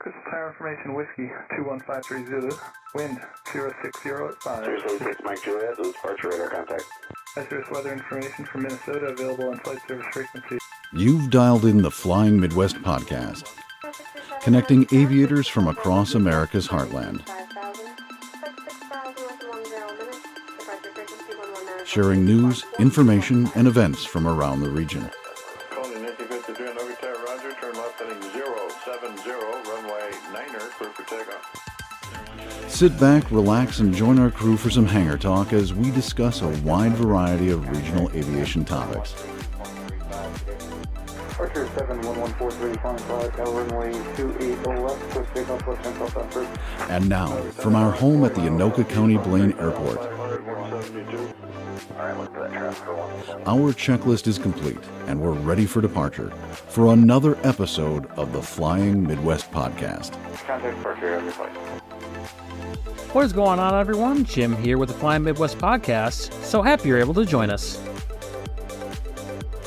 Crystal Tower Information Whiskey 21530 Zulu, wind 060 at 5. 076 Mike Juliet, this is departure radar contact. Hazardous weather information from Minnesota available on flight service frequency. You've dialed in the Flying Midwest podcast, connecting aviators from across America's heartland, sharing news, information, and events from around the region. Calling Nancy 53 on Oak Tower, roger, turn left heading 070, runway 9er, clear for takeoff. Sit back, relax, and join our crew for some hangar talk as we discuss a wide variety of regional aviation topics. Departure 71143, flying flag, runway 28 left, push takeoff, left hand south first. And now, from our home at the Anoka County Blaine Airport, our checklist is complete, and we're ready for departure for another episode of the Flying Midwest podcast. Contact departure, have your flight. What is going on, everyone? Jim here with the Flying Midwest podcast. So happy you're able to join us.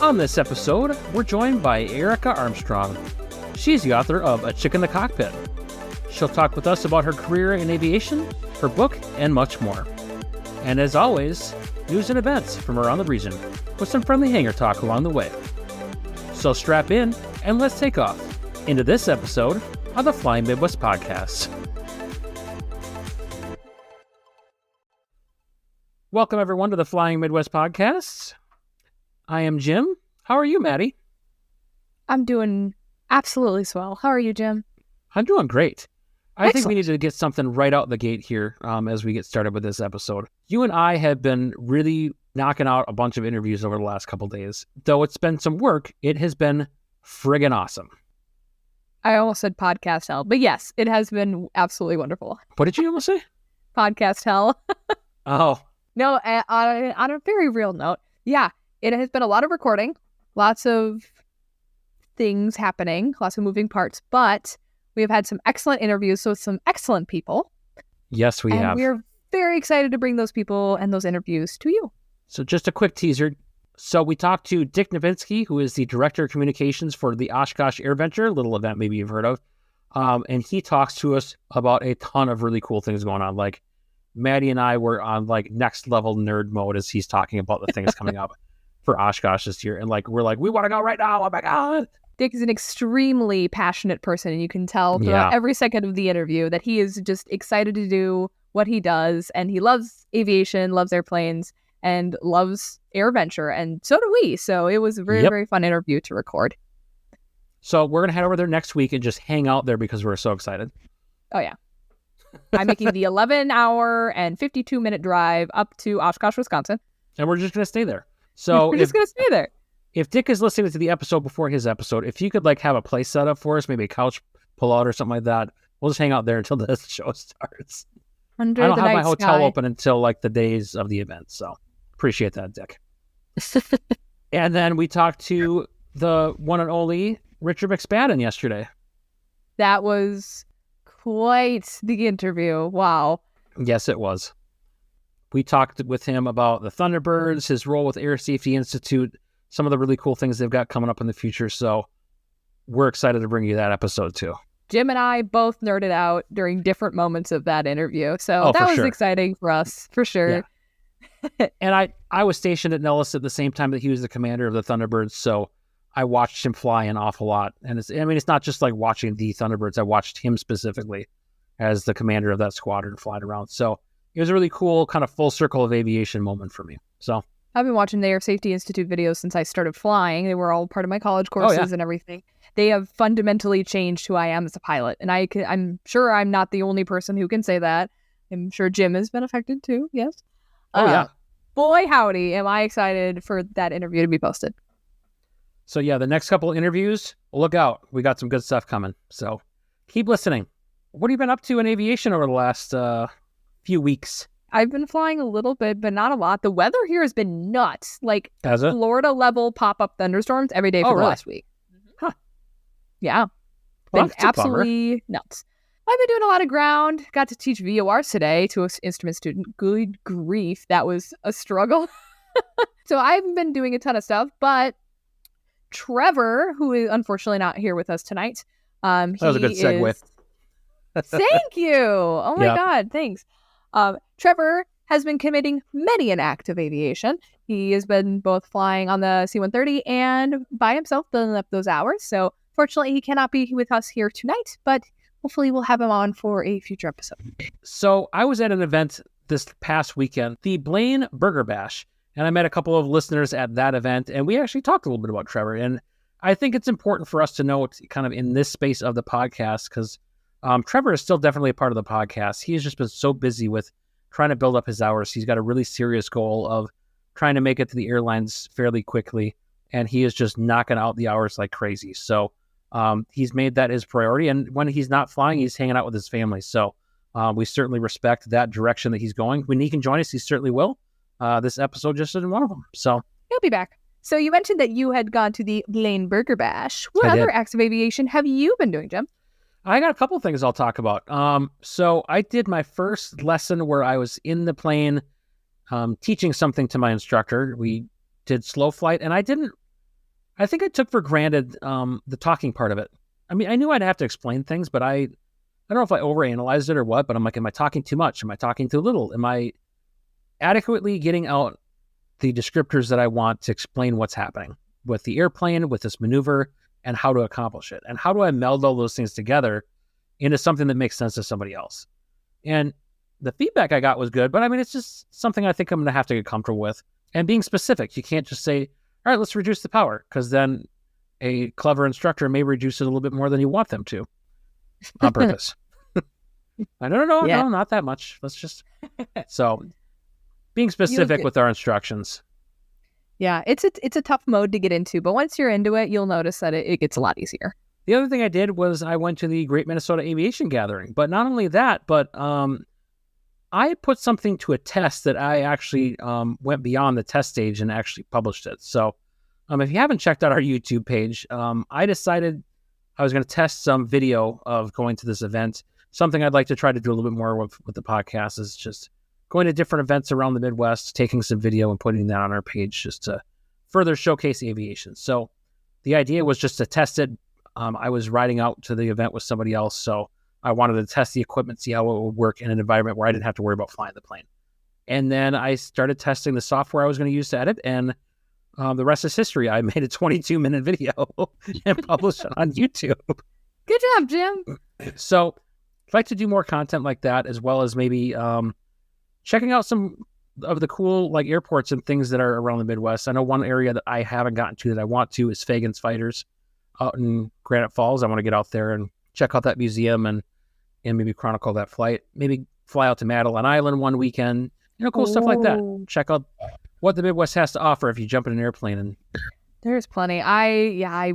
On this episode, we're joined by Erica Armstrong. She's the author of A Chick in the Cockpit. She'll talk with us about her career in aviation, her book, and much more. And as always, news and events from around the region, with some friendly hangar talk along the way. So strap in and let's take off into this episode of the Flying Midwest podcast. Welcome everyone to the Flying Midwest podcast. I am Jim. How are you, Maddie? I'm doing absolutely swell. How are you, Jim? I'm doing great. I think we Excellent. need to get something right out the gate here as we get started with this episode. You and I have been really knocking out a bunch of interviews over the last couple days. Though it's been some work, it has been friggin' awesome. I almost said podcast hell, but yes, it has been absolutely wonderful. What did you almost say? Podcast hell. Oh, No, on a very real note, yeah, it has been a lot of recording, lots of things happening, lots of moving parts, but we have had some excellent interviews with some excellent people. yes, we and have. we're very excited to bring those people and those interviews to you. So just a quick teaser. So we talked to Dick Novinsky, who is the Director of Communications for the Oshkosh AirVenture, little event maybe you've heard of. And he talks to us about a ton of really cool things going on. Like Maddie and I were on like next level nerd mode as he's talking about the things coming up for Oshkosh this year. And like, we're like, we want to go right now. Oh my God. Dick is an extremely passionate person, and you can tell throughout every second of the interview that he is just excited to do what he does, and he loves aviation, loves airplanes, and loves AirVenture, and so do we. So it was a very, very fun interview to record. So we're going to head over there next week and just hang out there because we're so excited. Oh, yeah. I'm making the 11-hour and 52-minute drive up to Oshkosh, Wisconsin. And we're just going to stay there. So We're just going to stay there. if Dick is listening to the episode before his episode, if you could like have a place set up for us, maybe a couch pull out or something like that, we'll just hang out there until the show starts. Under I don't the have my night hotel sky. open until like the days of the event. So appreciate that, Dick. And then we talked to the one and only Richard McSpadden yesterday. That was quite the interview. Wow. Yes, it was. We talked with him about the Thunderbirds, his role with Air Safety Institute, some of the really cool things they've got coming up in the future. So we're excited to bring you that episode too. Jim and I both nerded out during different moments of that interview. So Oh, that for was sure. exciting for us, for sure. And I was stationed at Nellis at the same time that he was the commander of the Thunderbirds. So I watched him fly an awful lot. And it's not just like watching the Thunderbirds. I watched him specifically as the commander of that squadron flying around. So it was a really cool kind of full circle of aviation moment for me. So I've been watching the Air Safety Institute videos since I started flying. They were all part of my college courses and everything. They have fundamentally changed who I am as a pilot. And I'm sure I'm not the only person who can say that. I'm sure Jim has been affected too. Yes. Oh, yeah. Boy, howdy, am I excited for that interview to be posted. So yeah, the next couple of interviews, look out. We got some good stuff coming. So keep listening. What have you been up to in aviation over the last few weeks? I've been flying a little bit, but not a lot. The weather here has been nuts. Like Has it? Florida level pop-up thunderstorms every day for the really? last week. Huh. Yeah. Well, Been that's a bummer. absolutely nuts. I've been doing a lot of ground. Got to teach VORs today to an instrument student. Good grief, that was a struggle. So I haven't been doing a ton of stuff, but Trevor, who is unfortunately not here with us tonight, That was a good segue. Thank you. Oh my God, thanks. Trevor has been committing many an act of aviation. He has been both flying on the C-130 and by himself, building up those hours. So fortunately, he cannot be with us here tonight, but hopefully we'll have him on for a future episode. So I was at an event this past weekend, the Blaine Burger Bash, and I met a couple of listeners at that event, and we actually talked a little bit about Trevor. And I think it's important for us to note kind of in this space of the podcast, because Trevor is still definitely a part of the podcast. He's just been so busy with trying to build up his hours. He's got a really serious goal of trying to make it to the airlines fairly quickly, and he is just knocking out the hours like crazy. So he's made that his priority, and when he's not flying, he's hanging out with his family. So we certainly respect that direction that he's going. When he can join us, he certainly will. This episode just isn't one of them. So he'll be back. So you mentioned that you had gone to the Blaine Burger Bash. What other acts of aviation have you been doing, Jim? I got a couple things I'll talk about. So I did my first lesson where I was in the plane teaching something to my instructor. We did slow flight, and I think I took for granted the talking part of it. I mean, I knew I'd have to explain things, but I don't know if I overanalyzed it or what, but I'm like, am I talking too much? Am I talking too little? Am I adequately getting out the descriptors that I want to explain what's happening with the airplane, with this maneuver, and how to accomplish it? And how do I meld all those things together into something that makes sense to somebody else? And the feedback I got was good, but I mean, it's just something I think I'm going to have to get comfortable with. And being specific, you can't just say, all right, let's reduce the power, because then a clever instructor may reduce it a little bit more than you want them to on purpose. No, not that much. Let's just... So being specific with our instructions. Yeah, it's a tough mode to get into, but once you're into it, you'll notice that it gets a lot easier. The other thing I did was I went to the Great Minnesota Aviation Gathering, but not only that, but I put something to a test that I actually went beyond the test stage and actually published it. So if you haven't checked out our YouTube page, I decided I was going to test some video of going to this event. Something I'd like to try to do a little bit more with the podcast is just going to different events around the Midwest, taking some video and putting that on our page just to further showcase aviation. So the idea was just to test it. I was riding out to the event with somebody else, so I wanted to test the equipment, see how it would work in an environment where I didn't have to worry about flying the plane. And then I started testing the software I was going to use to edit, and the rest is history. I made a 22-minute video and published it on YouTube. Good job, Jim. So I'd like to do more content like that, as well as maybe checking out some of the cool like airports and things that are around the Midwest. I know one area that I haven't gotten to that I want to is Fagan's Fighters out in Granite Falls. I want to get out there and check out that museum and maybe chronicle that flight. Maybe fly out to Madeline Island one weekend. Cool stuff like that. Check out what the Midwest has to offer if you jump in an airplane. And there's plenty. I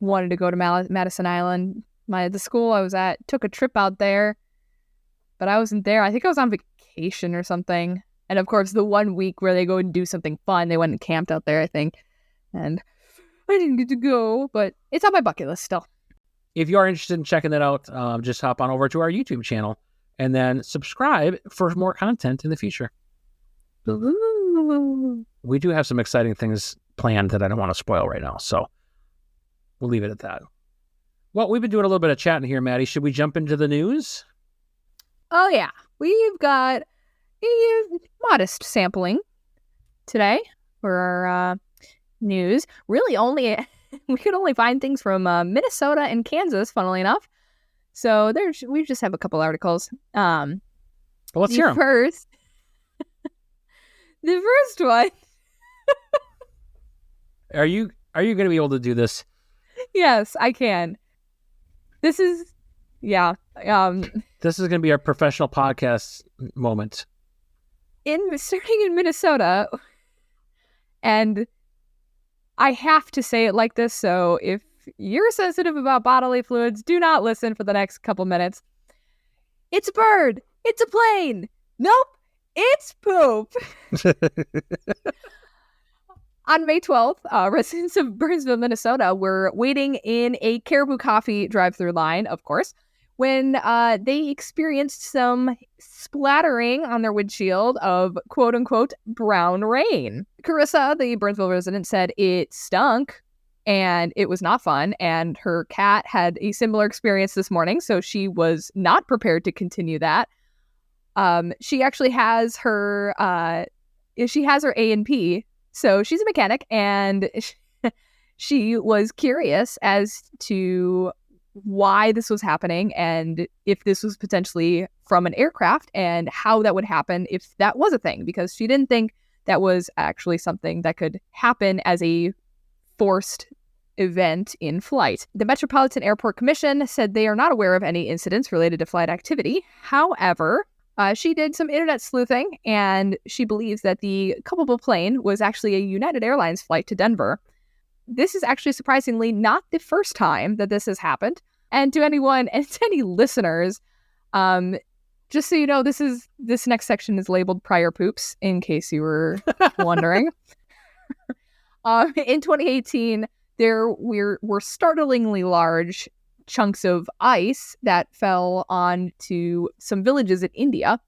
wanted to go to Madison Island. The school I was at took a trip out there, but I wasn't there. I think I was on vacation or something. And of course, the 1 week where they go and do something fun, they went and camped out there, I think. And I didn't get to go, but it's on my bucket list still. If you are interested in checking that out, just hop on over to our YouTube channel and then subscribe for more content in the future. We do have some exciting things planned that I don't want to spoil right now, so we'll leave it at that. Well, we've been doing a little bit of chatting here, Maddie. Should we jump into the news? Oh, yeah. We've got a modest sampling today for our news. Really we could only find things from Minnesota and Kansas, funnily enough. So we just have a couple articles. Well, let's hear them. The first one. Are you going to be able to do this? Yes, I can. This is, yeah. This is going to be our professional podcast moment. Starting in Minnesota, and I have to say it like this, so if you're sensitive about bodily fluids, do not listen for the next couple minutes. It's a bird. It's a plane. Nope. It's poop. On May 12th, residents of Burnsville, Minnesota were waiting in a Caribou Coffee drive-thru line, of course, when they experienced some splattering on their windshield of quote-unquote brown rain. Carissa, the Burnsville resident, said it stunk and it was not fun. And her cat had a similar experience this morning, so she was not prepared to continue that. She actually has her A&P, so she's a mechanic, and she was curious as to why this was happening and if this was potentially from an aircraft and how that would happen if that was a thing, because she didn't think that was actually something that could happen as a forced event in flight. The Metropolitan Airport Commission said they are not aware of any incidents related to flight activity. However, she did some internet sleuthing, and she believes that the culpable plane was actually a United Airlines flight to Denver. This is actually surprisingly not the first time that this has happened. And to anyone and to any listeners, just so you know, this next section is labeled prior poops, in case you were wondering. In 2018, there were startlingly large chunks of ice that fell onto some villages in India.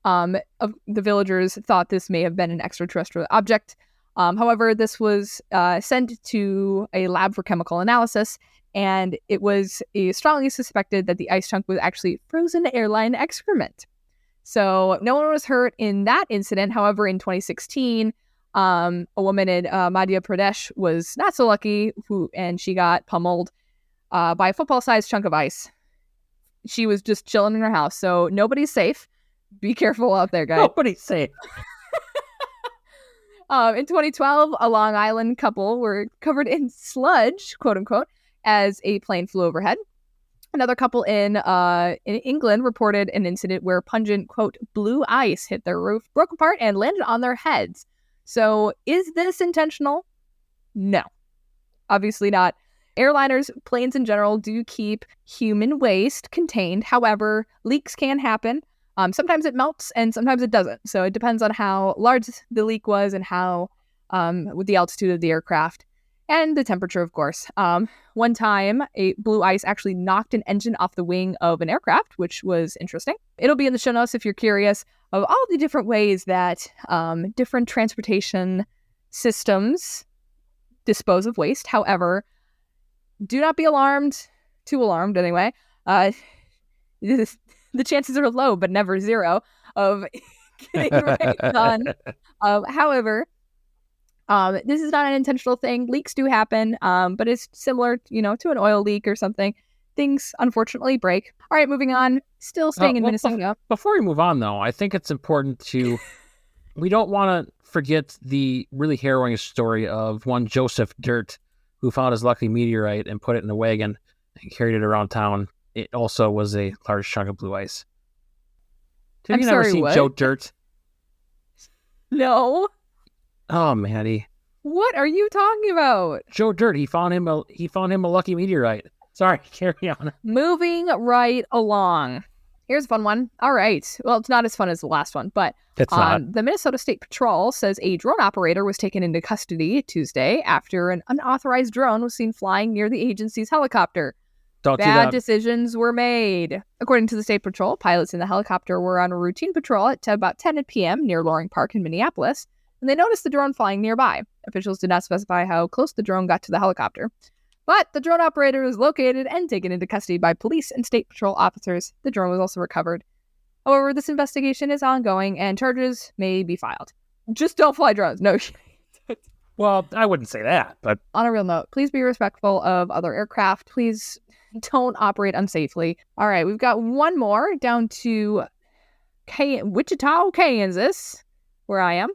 The villagers thought this may have been an extraterrestrial object. However, this was sent to a lab for chemical analysis, and it was strongly suspected that the ice chunk was actually frozen airline excrement. So no one was hurt in that incident. However, in 2016, a woman in Madhya Pradesh was not so lucky, and she got pummeled by a football-sized chunk of ice. She was just chilling in her house, so nobody's safe. Be careful out there, guys. Nobody's safe. In 2012, a Long Island couple were covered in sludge, quote unquote, as a plane flew overhead. Another couple in England reported an incident where pungent, quote, blue ice hit their roof, broke apart, and landed on their heads. So is this intentional? No, obviously not. Airliners, planes in general, do keep human waste contained. However, leaks can happen. Sometimes it melts and sometimes it doesn't. So it depends on how large the leak was and how, with the altitude of the aircraft and the temperature, of course. One time, a blue ice actually knocked an engine off the wing of an aircraft, which was interesting. It'll be in the show notes if you're curious of all the different ways that different transportation systems dispose of waste. However, do not be alarmed, too alarmed anyway. The chances are low, but never zero, of getting right done. However, this is not an intentional thing. Leaks do happen, but it's similar, to an oil leak or something. Things, unfortunately, break. All right, moving on. Still staying in Minnesota. Before we move on, though, I think it's important to... we don't want to forget the really harrowing story of one Joseph Dirt, who found his lucky meteorite and put it in a wagon and carried it around town. It also was a large chunk of blue ice. Have you never seen Joe Dirt? No. Oh, Maddie. What are you talking about? Joe Dirt. He found him a lucky meteorite. Sorry, carry on. Moving right along. Here's a fun one. All right. Well, it's not as fun as the last one, but it's not. The Minnesota State Patrol says a drone operator was taken into custody Tuesday after an unauthorized drone was seen flying near the agency's helicopter. Bad decisions were made. According to the State Patrol, pilots in the helicopter were on a routine patrol at about 10 p.m. near Loring Park in Minneapolis, and they noticed the drone flying nearby. Officials did not specify how close the drone got to the helicopter. But the drone operator was located and taken into custody by police and State Patrol officers. The drone was also recovered. However, this investigation is ongoing and charges may be filed. Just don't fly drones. No. Well, I wouldn't say that, but... On a real note, please be respectful of other aircraft. Please don't operate unsafely. All right, we've got one more down to Wichita, Kansas, where I am.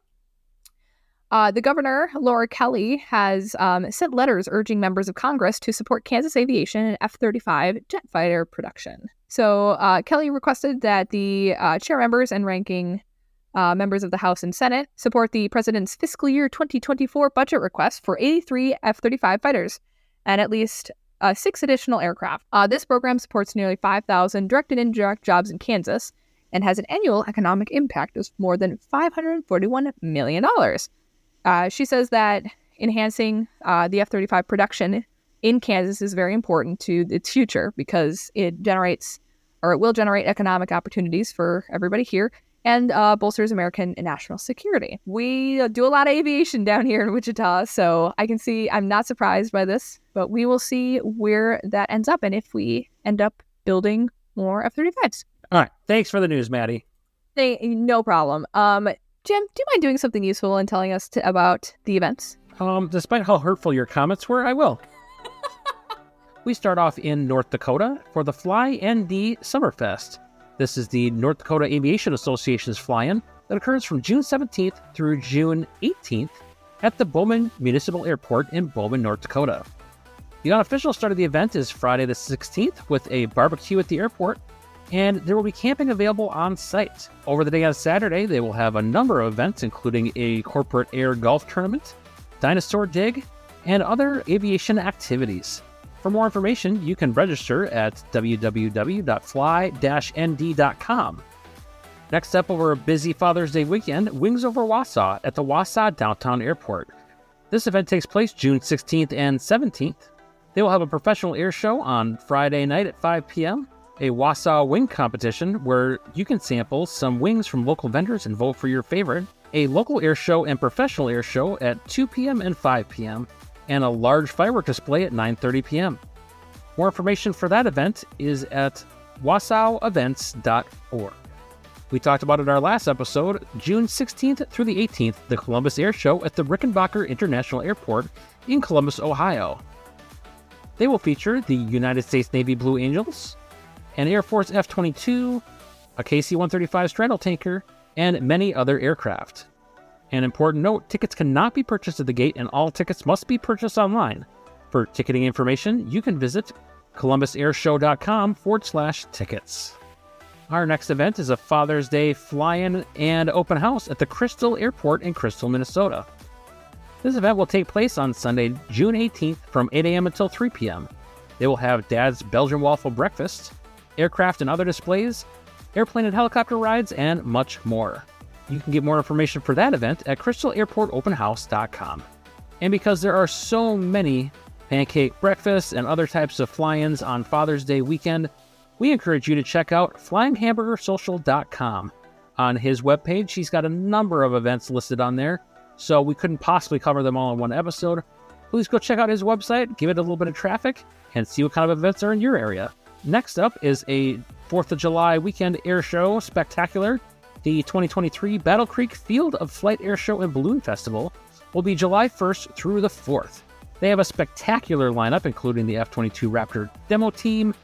The governor, Laura Kelly, has sent letters urging members of Congress to support Kansas aviation and F-35 jet fighter production. So Kelly requested that the chair members and ranking members of the House and Senate support the president's fiscal year 2024 budget request for 83 F-35 fighters and at least 6 additional aircraft. This program supports nearly 5,000 direct and indirect jobs in Kansas and has an annual economic impact of more than $541 million. She says that enhancing the F-35 production in Kansas is very important to its future because it will generate economic opportunities for everybody here and bolsters American and national security. We do a lot of aviation down here in Wichita, so I'm not surprised by this, but we will see where that ends up and if we end up building more F-35s. All right. Thanks for the news, Maddie. No problem. Jim, do you mind doing something useful and telling us about the events? Despite how hurtful your comments were, I will. We start off in North Dakota for the Fly ND Summerfest. This is the North Dakota Aviation Association's fly-in that occurs from June 17th through June 18th at the Bowman Municipal Airport in Bowman, North Dakota. The unofficial start of the event is Friday the 16th with a barbecue at the airport, and there will be camping available on site. Over the day on Saturday, they will have a number of events, including a corporate air golf tournament, dinosaur dig, and other aviation activities. For more information, you can register at www.fly-nd.com. Next up, over a busy Father's Day weekend, Wings Over Wausau at the Wausau Downtown Airport. This event takes place June 16th and 17th. They will have a professional air show on Friday night at 5 p.m., a Wausau wing competition where you can sample some wings from local vendors and vote for your favorite, a local air show and professional air show at 2 p.m. and 5 p.m., and a large firework display at 9:30 p.m. More information for that event is at wausauevents.org. We talked about it in our last episode, June 16th through the 18th, the Columbus Air Show at the Rickenbacker International Airport in Columbus, Ohio. They will feature the United States Navy Blue Angels, an Air Force F-22, a KC-135 straddle tanker, and many other aircraft. An important note, tickets cannot be purchased at the gate and all tickets must be purchased online. For ticketing information, you can visit columbusairshow.com/tickets. Our next event is a Father's Day fly-in and open house at the Crystal Airport in Crystal, Minnesota. This event will take place on Sunday, June 18th from 8 a.m. until 3 p.m. They will have Dad's Belgian waffle breakfast, aircraft and other displays, airplane and helicopter rides, and much more. You can get more information for that event at crystalairportopenhouse.com. And because there are so many pancake breakfasts and other types of fly-ins on Father's Day weekend, we encourage you to check out flyinghamburgersocial.com. On his webpage, he's got a number of events listed on there, so we couldn't possibly cover them all in one episode. Please go check out his website, give it a little bit of traffic, and see what kind of events are in your area. Next up is a 4th of July weekend air show spectacular. The 2023 Battle Creek Field of Flight Air Show and Balloon Festival will be July 1st through the 4th. They have a spectacular lineup, including the F-22 Raptor demo team,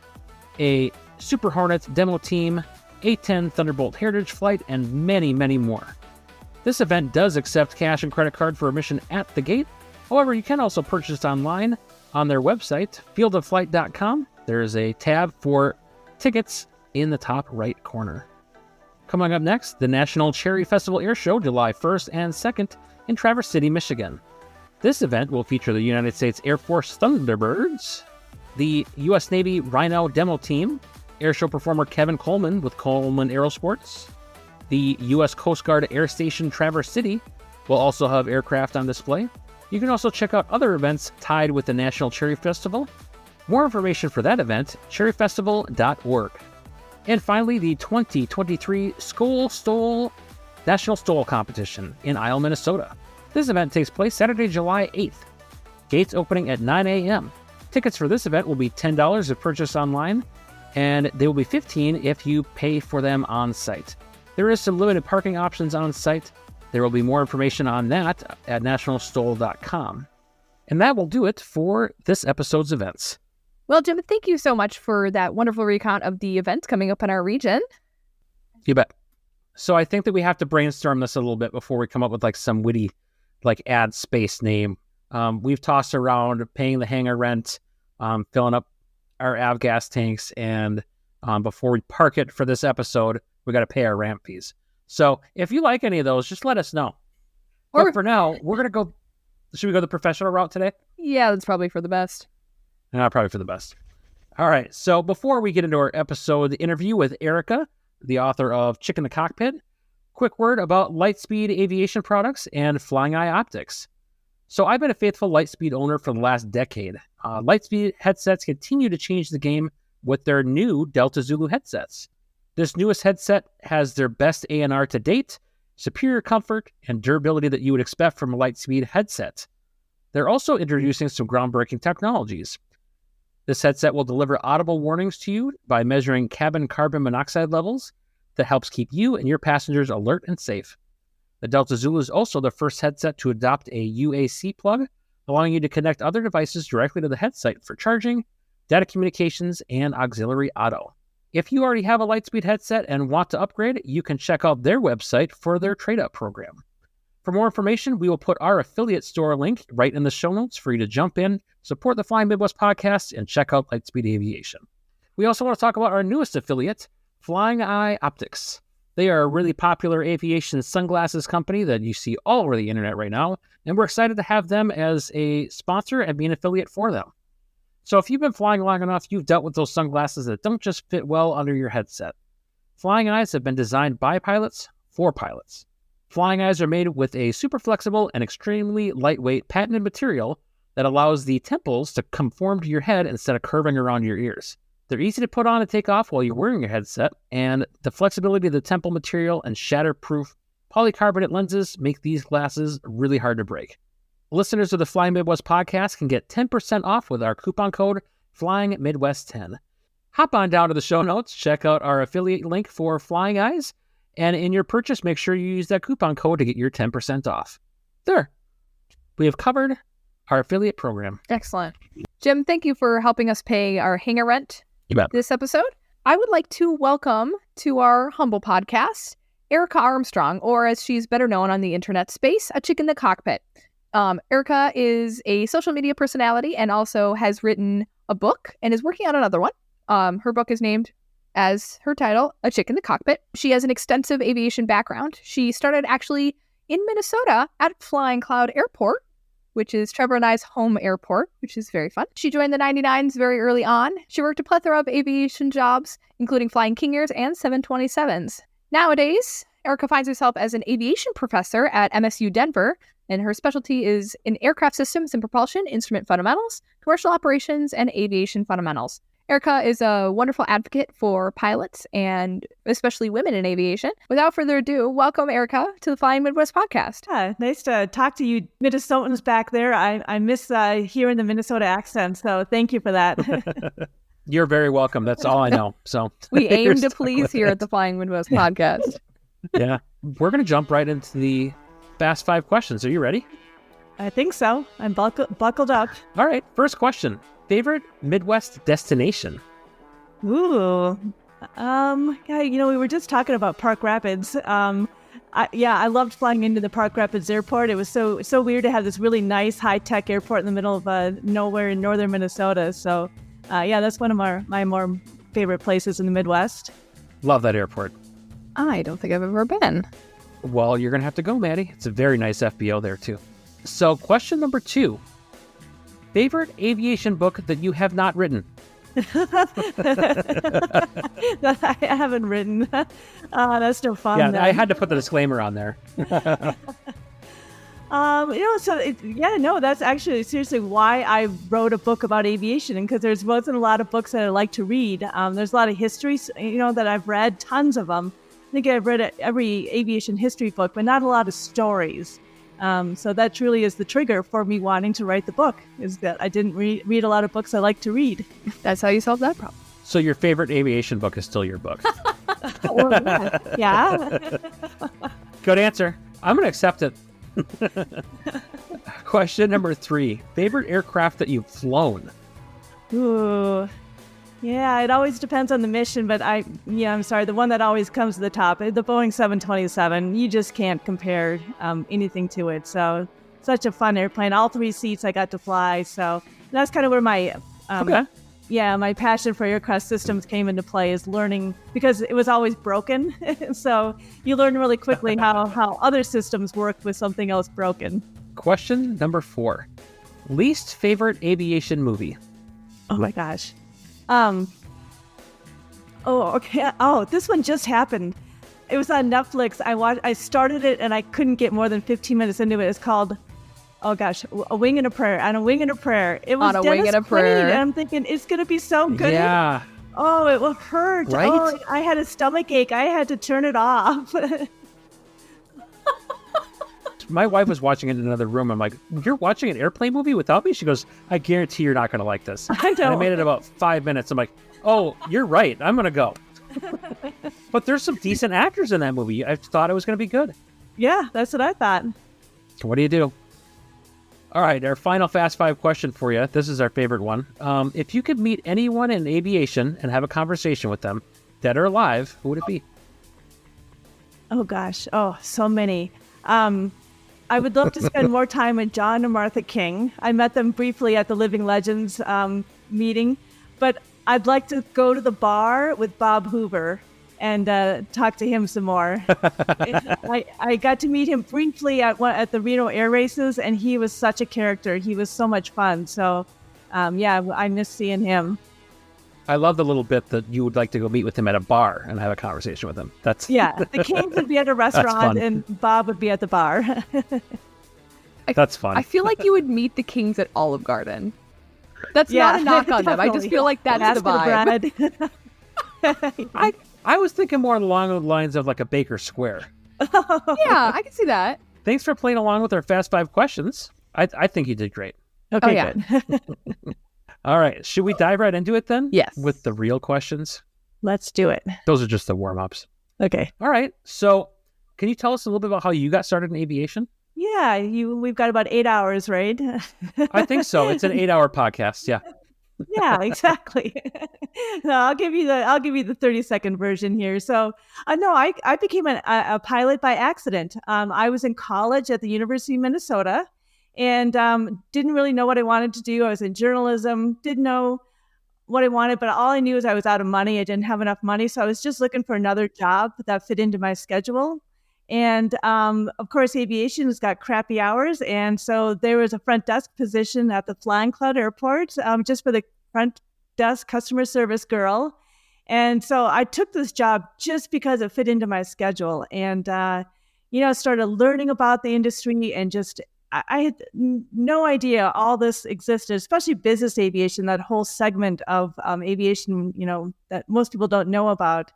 a Super Hornet demo team, A-10 Thunderbolt Heritage Flight, and many, many more. This event does accept cash and credit card for admission at the gate. However, you can also purchase online on their website, fieldofflight.com. There is a tab for tickets in the top right corner. Coming up next, the National Cherry Festival Air Show, July 1st and 2nd in Traverse City, Michigan. This event will feature the United States Air Force Thunderbirds, the U.S. Navy Rhino demo team, airshow performer Kevin Coleman with Coleman Aerosports. The U.S. Coast Guard Air Station Traverse City will also have aircraft on display. You can also check out other events tied with the National Cherry Festival. More information for that event, cherryfestival.org. And finally, the 2023 National Stole Competition in Isle, Minnesota. This event takes place Saturday, July 8th. Gates opening at 9 a.m. Tickets for this event will be $10 if purchased online, and they will be $15 if you pay for them on site. There is some limited parking options on site. There will be more information on that at nationalstole.com. And that will do it for this episode's events. Well, Jim, thank you so much for that wonderful recount of the events coming up in our region. You bet. So I think that we have to brainstorm this a little bit before we come up with some witty ad space name. We've tossed around paying the hangar rent, filling up our avgas tanks, and before we park it for this episode, we got to pay our ramp fees. So if you like any of those, just let us know. But for now, we're going to go. Should we go the professional route today? Yeah, that's probably for the best. Probably for the best. All right. So before we get into our episode, the interview with Erica, the author of Chick in the Cockpit, quick word about Lightspeed Aviation Products and Flying Eye Optics. So I've been a faithful Lightspeed owner for the last decade. Lightspeed headsets continue to change the game with their new Delta Zulu headsets. This newest headset has their best ANR to date, superior comfort, and durability that you would expect from a Lightspeed headset. They're also introducing some groundbreaking technologies. This headset will deliver audible warnings to you by measuring cabin carbon monoxide levels that helps keep you and your passengers alert and safe. The Delta Zulu is also the first headset to adopt a UAC plug, allowing you to connect other devices directly to the headset for charging, data communications, and auxiliary auto. If you already have a Lightspeed headset and want to upgrade, you can check out their website for their trade-up program. For more information, we will put our affiliate store link right in the show notes for you to jump in, support the Flying Midwest podcast, and check out Lightspeed Aviation. We also want to talk about our newest affiliate, Flying Eye Optics. They are a really popular aviation sunglasses company that you see all over the internet right now, and we're excited to have them as a sponsor and be an affiliate for them. So if you've been flying long enough, you've dealt with those sunglasses that don't just fit well under your headset. Flying Eyes have been designed by pilots for pilots. Flying Eyes are made with a super flexible and extremely lightweight patented material that allows the temples to conform to your head instead of curving around your ears. They're easy to put on and take off while you're wearing your headset, and the flexibility of the temple material and shatterproof polycarbonate lenses make these glasses really hard to break. Listeners of the Flying Midwest podcast can get 10% off with our coupon code FlyingMidwest10. Hop on down to the show notes, check out our affiliate link for Flying Eyes, and in your purchase, make sure you use that coupon code to get your 10% off. There. We have covered our affiliate program. Excellent. Jim, thank you for helping us pay our hangar rent this episode. I would like to welcome to our humble podcast, Erica Armstrong, or as she's better known on the internet space, a chick in the cockpit. Erica is a social media personality and also has written a book and is working on another one. Her book is named as her title, A Chick in the Cockpit. She has an extensive aviation background. She started actually in Minnesota at Flying Cloud Airport, which is Trevor and I's home airport, which is very fun. She joined the 99s very early on. She worked a plethora of aviation jobs, including flying King Airs and 727s. Nowadays, Erica finds herself as an aviation professor at MSU Denver, and her specialty is in aircraft systems and propulsion, instrument fundamentals, commercial operations, and aviation fundamentals. Erica is a wonderful advocate for pilots and especially women in aviation. Without further ado, welcome, Erica, to the Flying Midwest podcast. Yeah, nice to talk to you Minnesotans back there. I miss hearing the Minnesota accent, so thank you for that. You're very welcome. That's all I know. So we aim to please here at the Flying Midwest podcast. Yeah, we're going to jump right into the Fast 5 questions. Are you ready? I think so. I'm buckled up. All right. First question. Favorite Midwest destination? Ooh. Yeah, we were just talking about Park Rapids. I loved flying into the Park Rapids airport. It was so weird to have this really nice high-tech airport in the middle of nowhere in northern Minnesota. So, that's one of my more favorite places in the Midwest. Love that airport. I don't think I've ever been. Well, you're going to have to go, Maddie. It's a very nice FBO there, too. So, question number 2. Favorite aviation book that you have not written? I haven't written. That's no fun. Yeah, then. I had to put the disclaimer on there. That's actually seriously why I wrote a book about aviation, because there wasn't a lot of books that I like to read. There's a lot of histories, that I've read, tons of them. I think I've read every aviation history book, but not a lot of stories. So that truly is the trigger for me wanting to write the book, is that I didn't read a lot of books I like to read. That's how you solve that problem. So your favorite aviation book is still your book? Yeah. Good answer. I'm going to accept it. Question number 3. Favorite aircraft that you've flown? Ooh. Yeah, it always depends on the mission, but I'm sorry, the one that always comes to the top, the Boeing 727, you just can't compare anything to it. So, such a fun airplane. All 3 seats I got to fly, so that's kind of where my my passion for aircraft systems came into play, is learning, because it was always broken. So you learn really quickly how other systems work with something else broken. Question number 4. Least favorite aviation movie? Oh my gosh. This one just happened. It was on Netflix. I started it and I couldn't get more than 15 minutes into it. It's called, A Wing and a Prayer. On a Wing and a Prayer. It was On a Wing and a Prayer. And I'm thinking, it's going to be so good. Yeah. Oh, it will hurt. Right? Oh, I had a stomach ache. I had to turn it off. My wife was watching it in another room. I'm like, you're watching an airplane movie without me? She goes, I guarantee you're not going to like this. I know. And I made it about 5 minutes. I'm like, oh, you're right. I'm going to go. But there's some decent actors in that movie. I thought it was going to be good. Yeah, that's what I thought. What do you do? All right, our final Fast Five question for you. This is our favorite one. If you could meet anyone in aviation and have a conversation with them, dead or alive, who would it be? Oh, gosh. Oh, so many. I would love to spend more time with John and Martha King. I met them briefly at the Living Legends meeting, but I'd like to go to the bar with Bob Hoover and talk to him some more. I got to meet him briefly at the Reno Air Races, and he was such a character. He was so much fun. So, yeah, I miss seeing him. I love the little bit that you would like to go meet with him at a bar and have a conversation with him. That's Yeah, the Kings would be at a restaurant and Bob would be at the bar. That's fun. I feel like you would meet the Kings at Olive Garden. That's not a knock on them. I just feel like that's the vibe. I was thinking more along the lines of like a Baker Square. Yeah, I can see that. Thanks for playing along with our Fast Five questions. I think you did great. Okay, good. All right. Should we dive right into it then? Yes. With the real questions? Let's do it. Those are just the warm-ups. Okay. All right. So can you tell us a little bit about how you got started in aviation? Yeah, we've got about 8 hours, right? I think so. It's an 8-hour podcast. Yeah. Yeah, exactly. No, I'll give you the 30-second version here. So, no, I became a pilot by accident. I was in college at the University of Minnesota, and didn't really know what I wanted to do. I was in journalism, didn't know what I wanted, but all I knew is I was out of money. I didn't have enough money, so I was just looking for another job that fit into my schedule. And of course, aviation has got crappy hours, and so there was a front desk position at the Flying Cloud Airport, just for the front desk customer service girl. And so I took this job just because it fit into my schedule, and started learning about the industry, and just I had no idea all this existed, especially business aviation, that whole segment of aviation, that most people don't know about.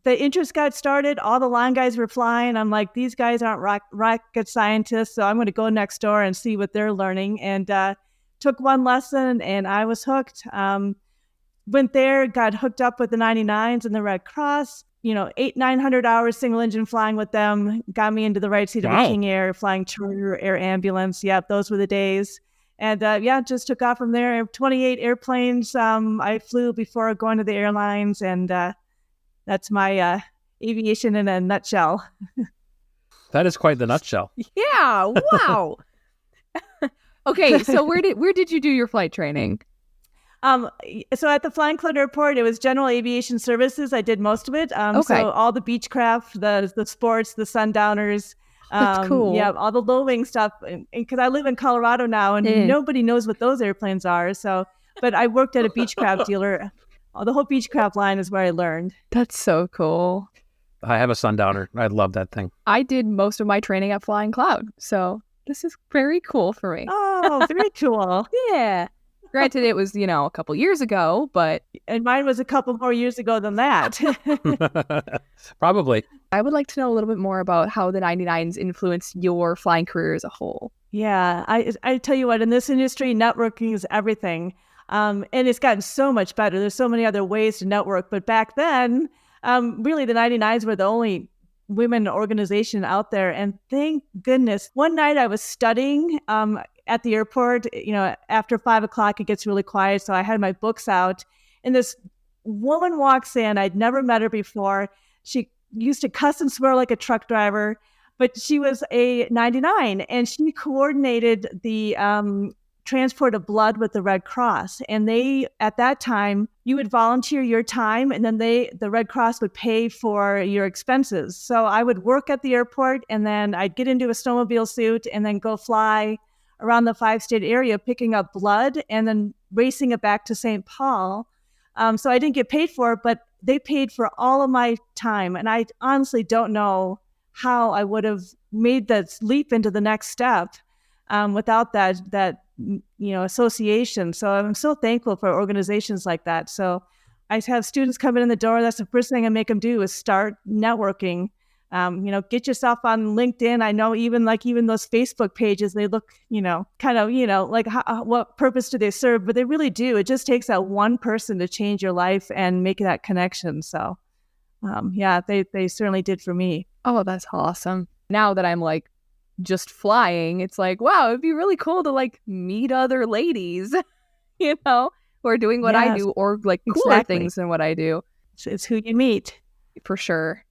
The interest got started. All the line guys were flying. I'm like, these guys aren't rocket scientists, so I'm going to go next door and see what they're learning. And took one lesson, and I was hooked. Went there, got hooked up with the 99s and the Red Cross. 900 hours single engine flying with them got me into the right seat of a King Air, flying charter, air ambulance. Yep, those were the days. And just took off from there. 28 airplanes I flew before going to the airlines, and that's my aviation in a nutshell. That is quite the nutshell. Yeah. Wow. Okay. So where did you do your flight training? So at the Flying Cloud Airport, it was general aviation services. I did most of it. Okay. So all the Beechcraft, the sports, the Sundowners. That's cool. Yeah, all the low wing stuff. Because I live in Colorado now, and nobody knows what those airplanes are. So, but I worked at a Beechcraft dealer. The whole Beechcraft line is where I learned. That's so cool. I have a Sundowner. I love that thing. I did most of my training at Flying Cloud, so this is very cool for me. Oh, very cool. Yeah. Granted, it was, a couple years ago, but... And mine was a couple more years ago than that. Probably. I would like to know a little bit more about how the 99s influenced your flying career as a whole. Yeah, I tell you what, in this industry, networking is everything. And it's gotten so much better. There's so many other ways to network. But back then, really, the 99s were the only women organization out there. And thank goodness. One night I was studying at the airport. After 5 o'clock, it gets really quiet. So I had my books out. And this woman walks in. I'd never met her before. She used to cuss and swear like a truck driver. But she was a 99. And she coordinated the transport of blood with the Red Cross. And at that time, you would volunteer your time, and then the Red Cross would pay for your expenses. So I would work at the airport, and then I'd get into a snowmobile suit and then go fly around the 5-state area, picking up blood and then racing it back to St. Paul. So I didn't get paid for it, but they paid for all of my time. And I honestly don't know how I would have made that leap into the next step without that association. So I'm so thankful for organizations like that. So I have students coming in the door. That's the first thing I make them do is start networking. Get yourself on LinkedIn. I know even those Facebook pages, they look, like what purpose do they serve? But they really do. It just takes that one person to change your life and make that connection. So, they certainly did for me. Oh, that's awesome. Now that I'm like just flying, it's like, wow, it'd be really cool to like meet other ladies, who are doing what I do or like cooler things than what I do. It's who you meet. For sure.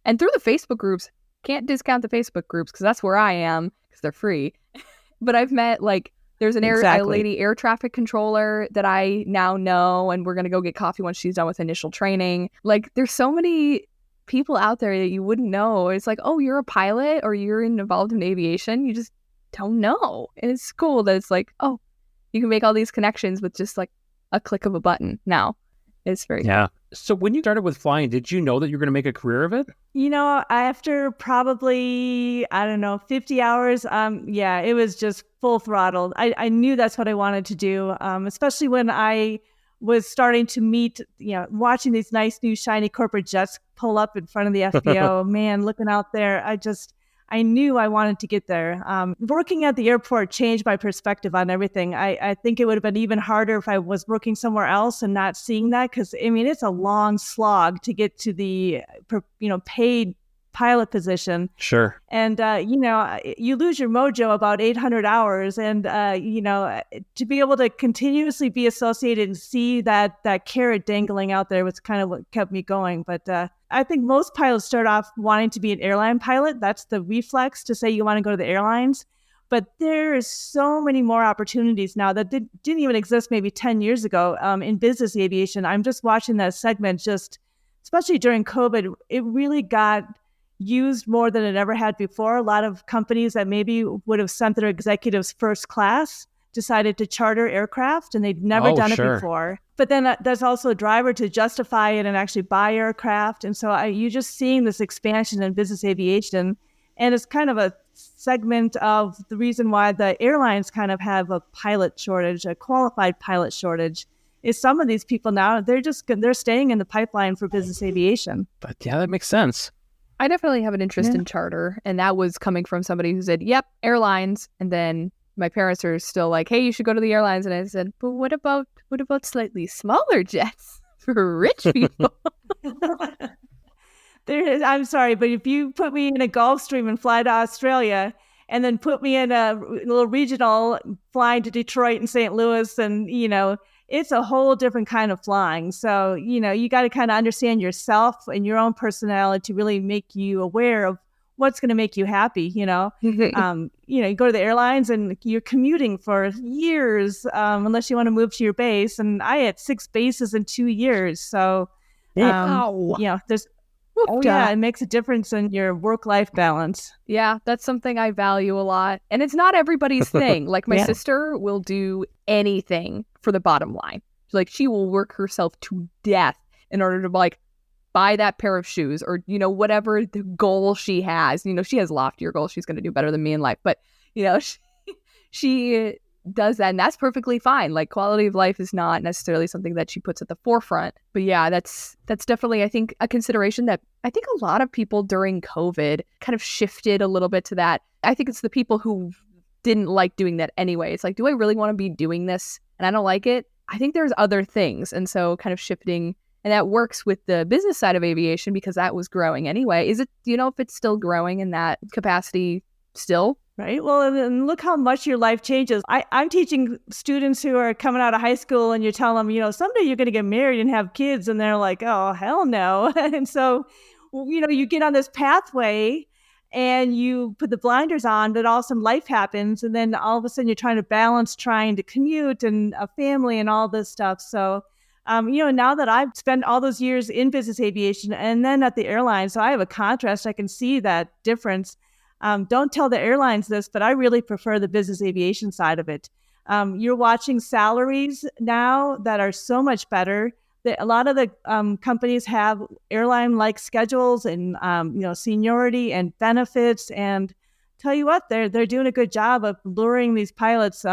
And through the Facebook groups, can't discount the Facebook groups because that's where I am because they're free. But I've met there's an a lady air traffic controller that I now know, and we're going to go get coffee once she's done with initial training. Like there's so many people out there that you wouldn't know. It's like, oh, you're a pilot or you're involved in aviation. You just don't know. And it's cool that it's like, oh, you can make all these connections with just like a click of a button now. It's very cool. So when you started with flying, did you know that you were going to make a career of it? After probably, 50 hours, it was just full throttle. I knew that's what I wanted to do, especially when I was starting to meet, watching these nice new shiny corporate jets pull up in front of the FBO. Man, looking out there, I knew I wanted to get there. Working at the airport changed my perspective on everything. I think it would have been even harder if I was working somewhere else and not seeing that, because it's a long slog to get to the paid pilot position. Sure. And you lose your mojo about 800 hours, and to be able to continuously be associated and see that carrot dangling out there was kind of what kept me going. But I think most pilots start off wanting to be an airline pilot. That's the reflex to say you want to go to the airlines. But there's so many more opportunities now that didn't even exist maybe 10 years ago in business aviation. I'm just watching that segment, especially during COVID, it really got used more than it ever had before. A lot of companies that maybe would have sent their executives first class decided to charter aircraft, and they'd never done it before. But then there's also a driver to justify it and actually buy aircraft. And so you're just seeing this expansion in business aviation. And it's kind of a segment of the reason why the airlines kind of have a pilot shortage, a qualified pilot shortage, is some of these people now, they're staying in the pipeline for business aviation. But yeah, that makes sense. I definitely have an interest in charter. And that was coming from somebody who said, yep, airlines. And then my parents are still like, hey, you should go to the airlines. And I said, but what about slightly smaller jets for rich people? I'm sorry, but if you put me in a Gulfstream and fly to Australia, and then put me in a little regional flying to Detroit and St. Louis, and, it's a whole different kind of flying. So, you got to kind of understand yourself and your own personality to really make you aware of what's going to make you happy. You go to the airlines and you're commuting for years, unless you want to move to your base. And I had 6 bases in 2 years. So, there's, it makes a difference in your work-life balance. Yeah, that's something I value a lot. And it's not everybody's thing. Like my sister will do anything for the bottom line. Like she will work herself to death in order to buy that pair of shoes or, whatever the goal she has. She has loftier goals. She's going to do better than me in life. But, she does that, and that's perfectly fine. Like quality of life is not necessarily something that she puts at the forefront. But yeah, that's definitely, I think, a consideration that I think a lot of people during COVID kind of shifted a little bit to that. I think it's the people who didn't like doing that anyway. It's like, do I really want to be doing this? And I don't like it. I think there's other things. And so kind of shifting, and that works with the business side of aviation because that was growing anyway. Is it, if it's still growing in that capacity still? Right. Well, and look how much your life changes. I'm teaching students who are coming out of high school, and you tell them, someday you're going to get married and have kids. And they're like, oh, hell no. And so, you get on this pathway and you put the blinders on, but all of a sudden life happens. And then all of a sudden you're trying to balance trying to commute and a family and all this stuff. So, now that I've spent all those years in business aviation and then at the airlines, so I have a contrast. I can see that difference. Don't tell the airlines this, but I really prefer the business aviation side of it. You're watching salaries now that are so much better. A lot of the companies have airline-like schedules and, seniority and benefits and tell you what, they're doing a good job of luring these pilots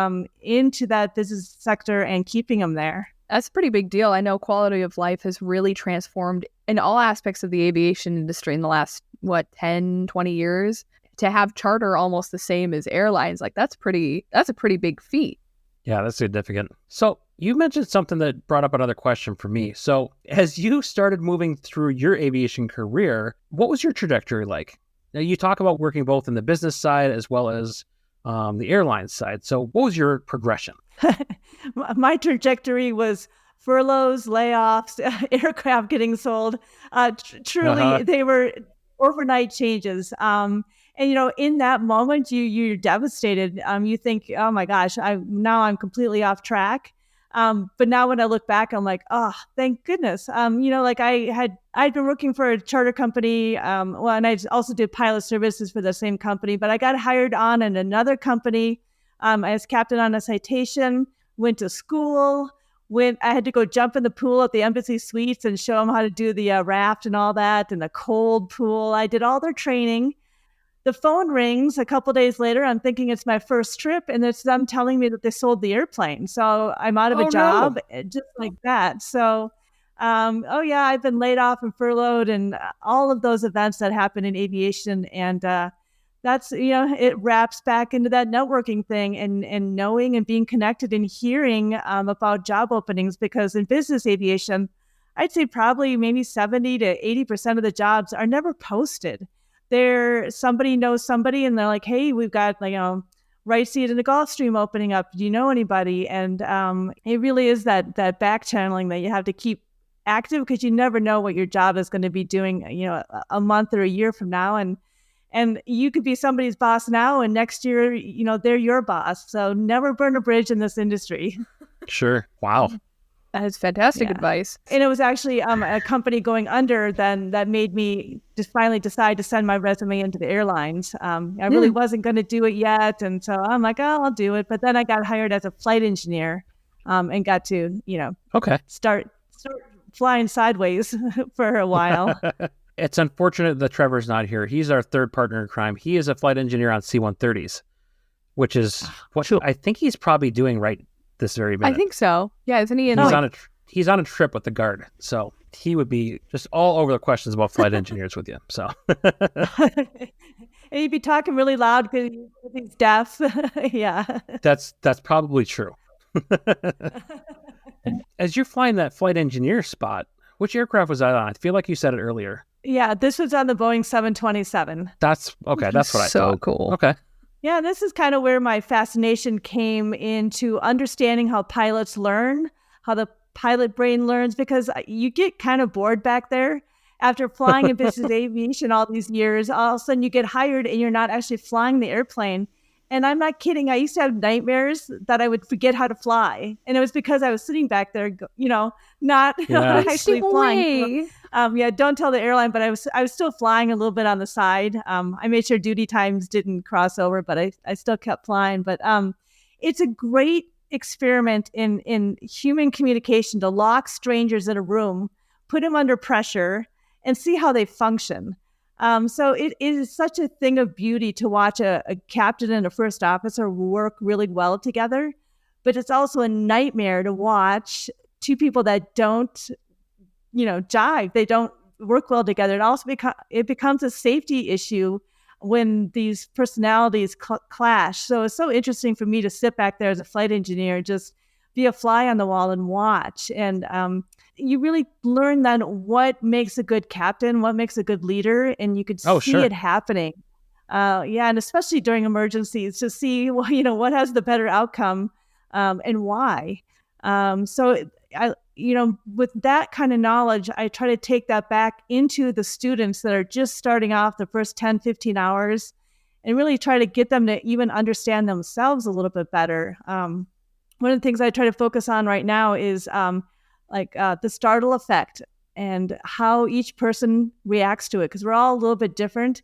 into that business sector and keeping them there. That's a pretty big deal. I know quality of life has really transformed in all aspects of the aviation industry in the last, 10, 20 years. To have charter almost the same as airlines, like that's a pretty big feat. Yeah, that's significant. So you mentioned something that brought up another question for me. So as you started moving through your aviation career, what was your trajectory like? Now, you talk about working both in the business side as well as the airline side. So what was your progression? My trajectory was furloughs, layoffs, aircraft getting sold. Truly, they were overnight changes. And, in that moment, you're devastated. You think, oh my gosh, I'm completely off track. But now when I look back, I'm like, oh, thank goodness. I'd been working for a charter company. And I also did pilot services for the same company, but I got hired on in another company as captain on a Citation, went to school, I had to go jump in the pool at the Embassy Suites and show them how to do the raft and all that, and the cold pool. I did all their training. The phone rings a couple days later. I'm thinking it's my first trip, and it's them telling me that they sold the airplane. So I'm out of a job, just like that. So, I've been laid off and furloughed, and all of those events that happen in aviation. And that's, it wraps back into that networking thing and knowing and being connected and hearing about job openings, because in business aviation, I'd say probably maybe 70 to 80% of the jobs are never posted. Somebody knows somebody and they're like, hey, we've got right seat in the Gulfstream opening up. Do you know anybody? And it really is that back channeling that you have to keep active, because you never know what your job is going to be doing, a month or a year from now. And you could be somebody's boss now, and next year, they're your boss. So never burn a bridge in this industry. Sure. Wow. That is fantastic advice. And it was actually a company going under then that made me just finally decide to send my resume into the airlines. I really wasn't going to do it yet. And so I'm like, oh, I'll do it. But then I got hired as a flight engineer and got to, start flying sideways for a while. It's unfortunate that Trevor's not here. He's our third partner in crime. He is a flight engineer on C-130s, which is what I think he's probably doing right this very minute. I think so. Yeah, isn't he? He's on a trip with the guard, so he would be just all over the questions about flight engineers with you. So and he'd be talking really loud because he's deaf. Yeah, that's probably true. As you're flying that flight engineer spot, which aircraft was that on? I feel like you said it earlier. Yeah, this was on the Boeing 727. That's okay. That's what I thought. So cool. Okay. Yeah, this is kind of where my fascination came into understanding how pilots learn, how the pilot brain learns, because you get kind of bored back there after flying in business aviation all these years. All of a sudden you get hired and you're not actually flying the airplane. And I'm not kidding. I used to have nightmares that I would forget how to fly. And it was because I was sitting back there, not actually flying. Don't tell the airline, but I was still flying a little bit on the side. I made sure duty times didn't cross over, but I still kept flying. But it's a great experiment in human communication to lock strangers in a room, put them under pressure, and see how they function. So it is such a thing of beauty to watch a captain and a first officer work really well together. But it's also a nightmare to watch two people that don't, jive. They don't work well together. It also becomes a safety issue when these personalities clash. So it's so interesting for me to sit back there as a flight engineer, just be a fly on the wall and watch. And you really learn then what makes a good captain, what makes a good leader, and you could see it happening. And especially during emergencies, to see what has the better outcome and why. So I with that kind of knowledge, I try to take that back into the students that are just starting off the first 10, 15 hours and really try to get them to even understand themselves a little bit better. One of the things I try to focus on right now is the startle effect and how each person reacts to it, because we're all a little bit different.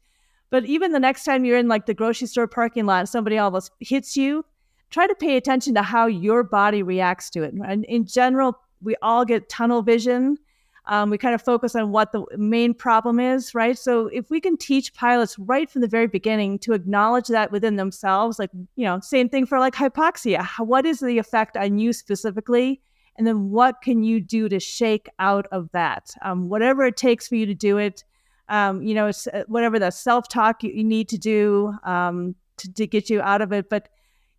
But even the next time you're in the grocery store parking lot and somebody almost hits you, try to pay attention to how your body reacts to it. And in general, we all get tunnel vision. We kind of focus on what the main problem is, right? So if we can teach pilots right from the very beginning to acknowledge that within themselves, like, same thing for like hypoxia. What is the effect on you specifically? And then what can you do to shake out of that? Whatever it takes for you to do it, whatever the self-talk you need to do to get you out of it. But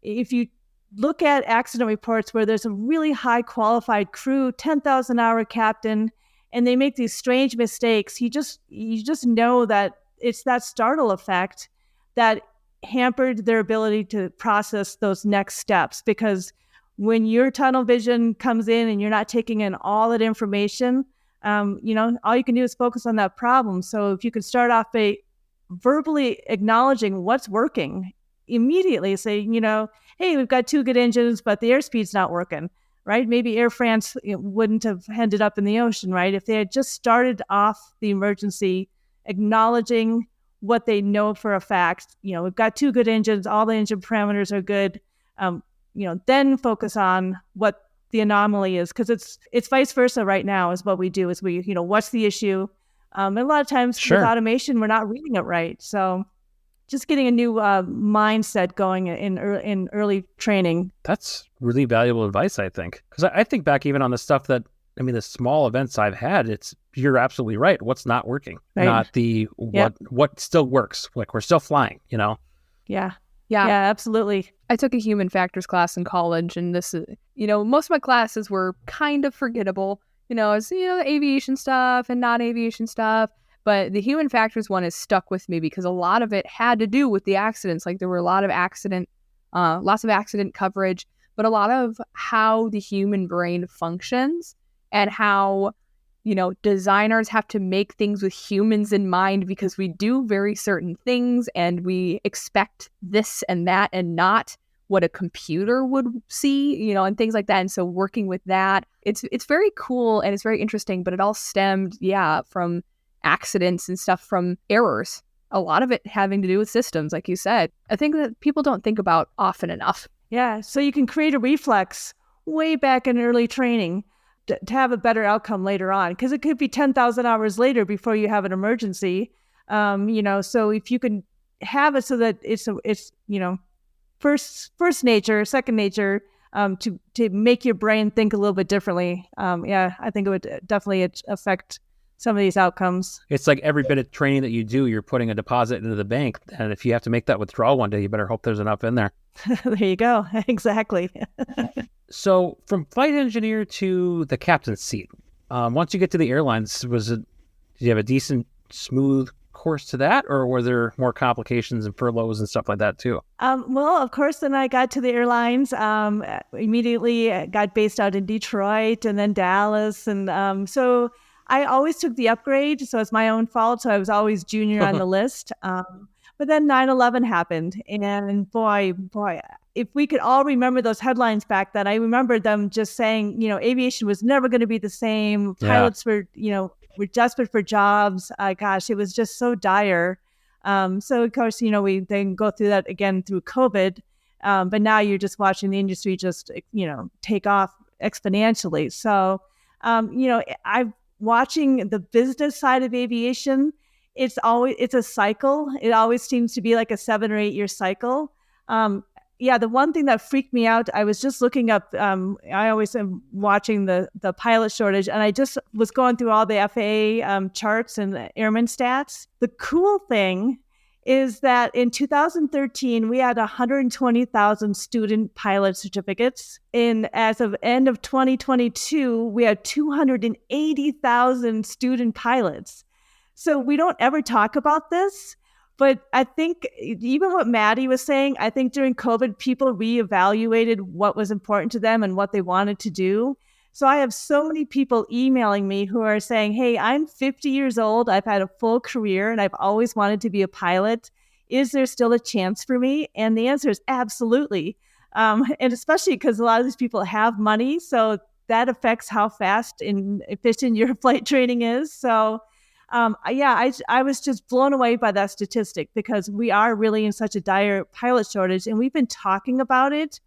if you look at accident reports where there's a really high qualified crew, 10,000-hour captain, and they make these strange mistakes, you just know that it's that startle effect that hampered their ability to process those next steps. Because when your tunnel vision comes in and you're not taking in all that information, all you can do is focus on that problem. So if you could start off by verbally acknowledging what's working, immediately say, hey, we've got 2 good engines, but the airspeed's not working, right? Maybe Air France wouldn't have ended up in the ocean, right? If they had just started off the emergency acknowledging what they know for a fact, we've got 2 good engines, all the engine parameters are good, then focus on what the anomaly is, because it's vice versa right now is what we do is we, what's the issue? And a lot of times with automation, we're not reading it right. So just getting a new mindset going in early training. That's really valuable advice, I think. Because I think back even on the stuff that, the small events I've had, you're absolutely right. What's not working, right? Not the what still works. Like we're still flying, Yeah. Yeah, absolutely. I took a human factors class in college, and this is, most of my classes were kind of forgettable. It's, aviation stuff and non-aviation stuff. But the human factors one has stuck with me because a lot of it had to do with the accidents. Like there were lots of accident coverage, but a lot of how the human brain functions and how, designers have to make things with humans in mind because we do very certain things and we expect this and that and not what a computer would see, and things like that. And so working with that, it's very cool and it's very interesting, but it all stemmed, from accidents and stuff, from errors. A lot of it having to do with systems, like you said. I think that people don't think about often enough. Yeah, so you can create a reflex way back in early training to have a better outcome later on, because it could be 10,000 hours later before you have an emergency. So if you can have it so that it's first nature, second nature, to make your brain think a little bit differently. I think it would definitely affect some of these outcomes. It's like every bit of training that you do, you're putting a deposit into the bank. And if you have to make that withdrawal one day, you better hope there's enough in there. There you go. Exactly. So from flight engineer to the captain's seat, once you get to the airlines, did you have a decent, smooth course to that, or were there more complications and furloughs and stuff like that too? Well, of course, then I got to the airlines. Immediately got based out in Detroit and then Dallas. And so I always took the upgrade, so it's my own fault. So I was always junior on the list. But then 9/11 happened, and boy, if we could all remember those headlines back then, I remember them just saying, aviation was never going to be the same. Pilots were desperate for jobs. Gosh, it was just so dire. So of course, we then go through that again through COVID. But now you're just watching the industry just, take off exponentially. So, I'm watching the business side of aviation. It's a cycle. It always seems to be like a 7 or 8 year cycle. The one thing that freaked me out, I was just looking up, I always am watching the pilot shortage, and I just was going through all the FAA charts and airman stats. The cool thing is that in 2013, we had 120,000 student pilot certificates. And as of end of 2022, we had 280,000 student pilots. So we don't ever talk about this, but I think even what Maddie was saying, I think during COVID, people reevaluated what was important to them and what they wanted to do. So I have so many people emailing me who are saying, hey, I'm 50 years old. I've had a full career and I've always wanted to be a pilot. Is there still a chance for me? And the answer is absolutely. And especially because a lot of these people have money. So that affects how fast and efficient your flight training is. So I was just blown away by that statistic because we are really in such a dire pilot shortage and we've been talking about it.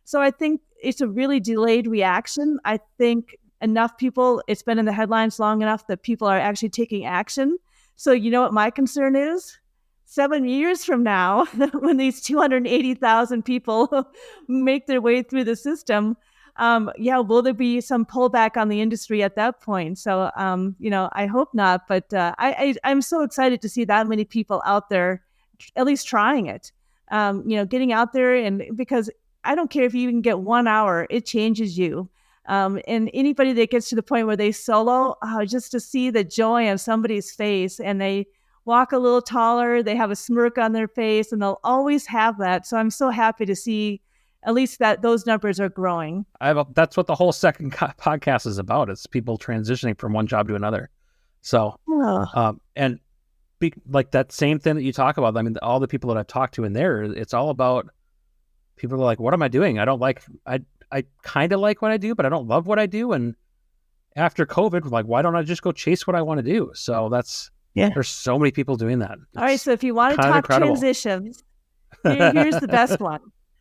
So I think it's a really delayed reaction. I think enough people, it's been in the headlines long enough that people are actually taking action. So you know what my concern is? 7 years from now, when these 280,000 people make their way through the system, will there be some pullback on the industry at that point? So, I hope not. But I'm so excited to see that many people out there, at least trying it. Getting out there, and because I don't care if you can get 1 hour, it changes you. And anybody that gets to the point where they solo, just to see the joy on somebody's face, and they walk a little taller, they have a smirk on their face, and they'll always have that. So I'm so happy to see at least that those numbers are growing. That's what the whole second podcast is about. It's people transitioning from one job to another. So, like that same thing that you talk about, I mean, all the people that I've talked to in there, it's all about people are like, what am I doing? I kind of like what I do, but I don't love what I do. And after COVID, like, why don't I just go chase what I want to do? So there's so many people doing that. All right. So if you want to talk transitions, here's the best one.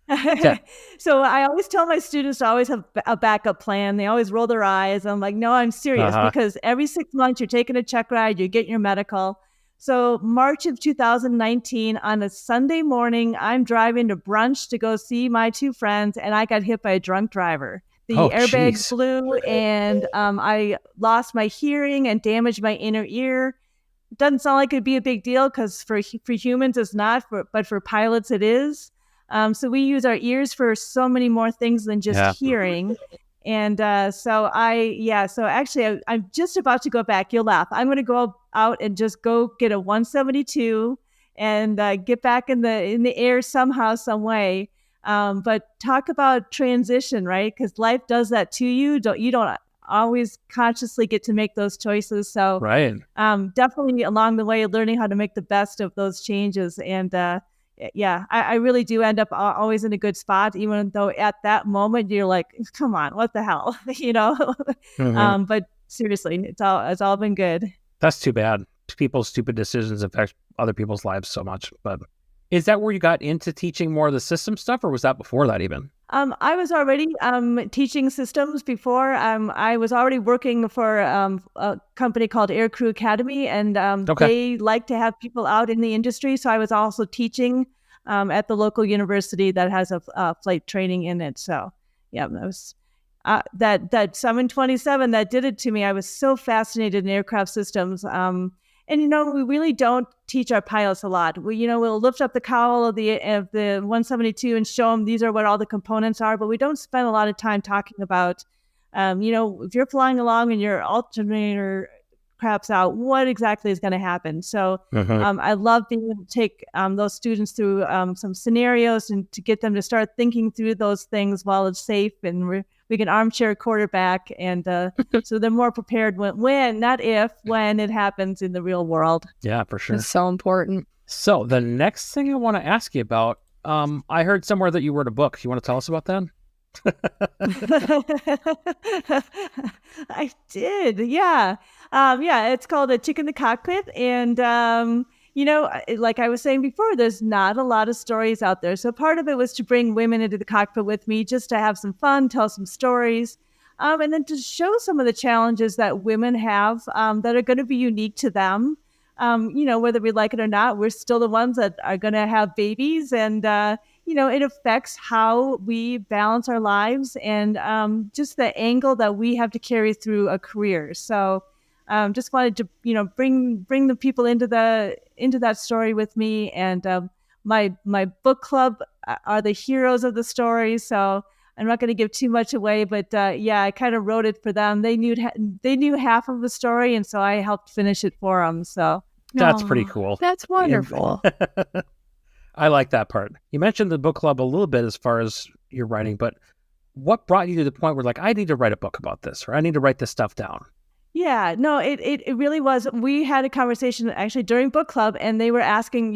Yeah. So I always tell my students to always have a backup plan. They always roll their eyes. I'm like, no, I'm serious, because every 6 months you're taking a check ride, you're getting your medical. So March of 2019, on a Sunday morning, I'm driving to brunch to go see my two friends, and I got hit by a drunk driver. The airbag flew, and I lost my hearing and damaged my inner ear. Doesn't sound like it'd be a big deal, because for humans it's not, but for pilots it is. So we use our ears for so many more things than just hearing. And so actually I'm just about to go back. You'll laugh. I'm going to go out and just go get a 172 and get back in the air somehow, some way. But talk about transition, right? Because life does that to you. You don't always consciously get to make those choices. So definitely along the way, learning how to make the best of those changes. And I really do end up always in a good spot, even though at that moment you're like, come on, what the hell, but seriously, it's all been good. That's too bad. People's stupid decisions affect other people's lives so much. But is that where you got into teaching more of the system stuff, or was that before that even? I was already teaching systems before. I was already working for a company called Aircrew Academy, and they like to have people out in the industry. So I was also teaching at the local university that has a flight training in it. So that was that 727 that did it to me. I was so fascinated in aircraft systems. And, we really don't teach our pilots a lot. We'll lift up the cowl of the 172 and show them these are what all the components are, but we don't spend a lot of time talking about, if you're flying along and your alternator craps out, what exactly is going to happen? So I love being able to take those students through some scenarios and to get them to start thinking through those things while it's safe, and we can armchair quarterback, and so they're more prepared when, not if, when it happens in the real world. Yeah, for sure. It's so important. So the next thing I want to ask you about, I heard somewhere that you wrote a book. You want to tell us about that? I did. Yeah. It's called A Chick in the Cockpit. And, like I was saying before, there's not a lot of stories out there. So part of it was to bring women into the cockpit with me, just to have some fun, tell some stories, and then to show some of the challenges that women have that are going to be unique to them. Whether we like it or not, we're still the ones that are going to have babies, and, it affects how we balance our lives, and just the angle that we have to carry through a career. So just wanted to, bring the people into that story with me. And my book club are the heroes of the story. So I'm not going to give too much away, but I kind of wrote it for them. They knew half of the story, and so I helped finish it for them. So that's pretty cool. That's wonderful. I like that part. You mentioned the book club a little bit as far as your writing, but what brought you to the point where, like, I need to write a book about this, or I need to write this stuff down? Yeah, no, it really was. We had a conversation actually during book club, and they were asking,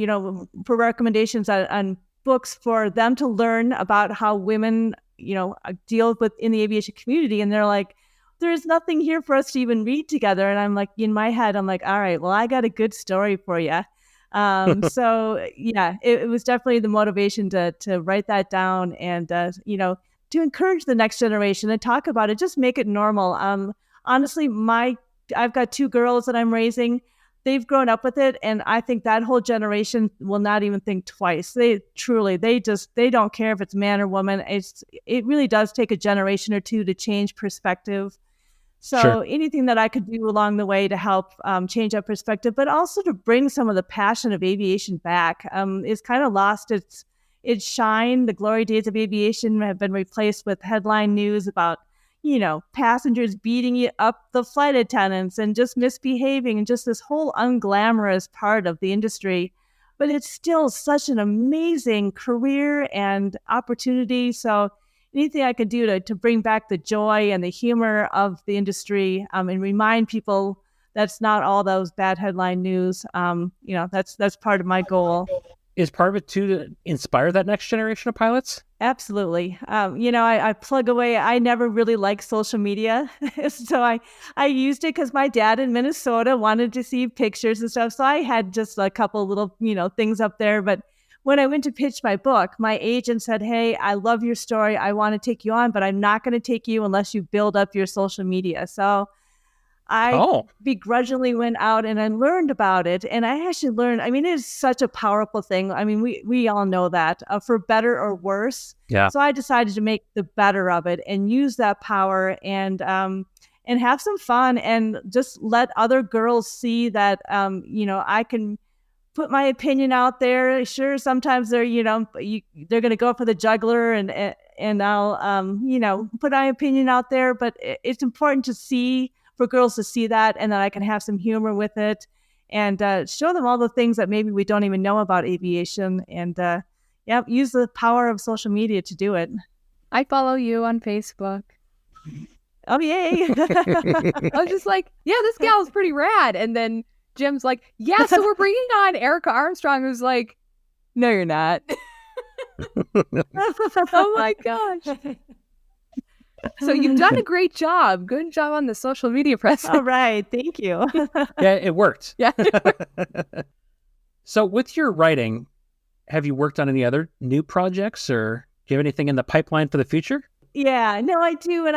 for recommendations on books for them to learn about how women, deal with in the aviation community. And they're like, there's nothing here for us to even read together. And I'm like, in my head, I'm like, all right, well, I got a good story for you. So yeah, it was definitely the motivation to write that down. And, to encourage the next generation and talk about it, just make it normal. Honestly, I've got 2 girls that I'm raising. They've grown up with it, and I think that whole generation will not even think twice. They don't care if it's man or woman. It really does take a generation or 2 to change perspective. So Sure. anything that I could do along the way to help change that perspective, but also to bring some of the passion of aviation back, is kind of lost its shine. The glory days of aviation have been replaced with headline news about, passengers beating up the flight attendants and just misbehaving and just this whole unglamorous part of the industry. But it's still such an amazing career and opportunity. So anything I could do to bring back the joy and the humor of the industry, and remind people that's not all those bad headline news. That's part of my goal. Is part of it too to inspire that next generation of pilots? Absolutely. I plug away. I never really liked social media. So I used it because my dad in Minnesota wanted to see pictures and stuff. So I had just a couple little, things up there. But when I went to pitch my book, my agent said, "Hey, I love your story. I want to take you on, but I'm not going to take you unless you build up your social media." So I begrudgingly went out and I learned about it. And I actually learned, it is such a powerful thing. We all know that, for better or worse. Yeah. So I decided to make the better of it and use that power and have some fun and just let other girls see that, I can put my opinion out there. Sure, sometimes they're, they're going to go for the juggler and I'll, put my opinion out there. But it's important for girls to see that, and then I can have some humor with it and show them all the things that maybe we don't even know about aviation, and use the power of social media to do it. I follow you on Facebook. Oh, yay. I was just like, yeah, this gal's pretty rad. And then Jim's like, yeah, so we're bringing on Erica Armstrong, who's like, no, you're not. Oh, my gosh. So you've done a great job. Good job on the social media presence. All right. Thank you. Yeah, it worked. Yeah. So with your writing, have you worked on any other new projects, or do you have anything in the pipeline for the future? Yeah, no, I do. And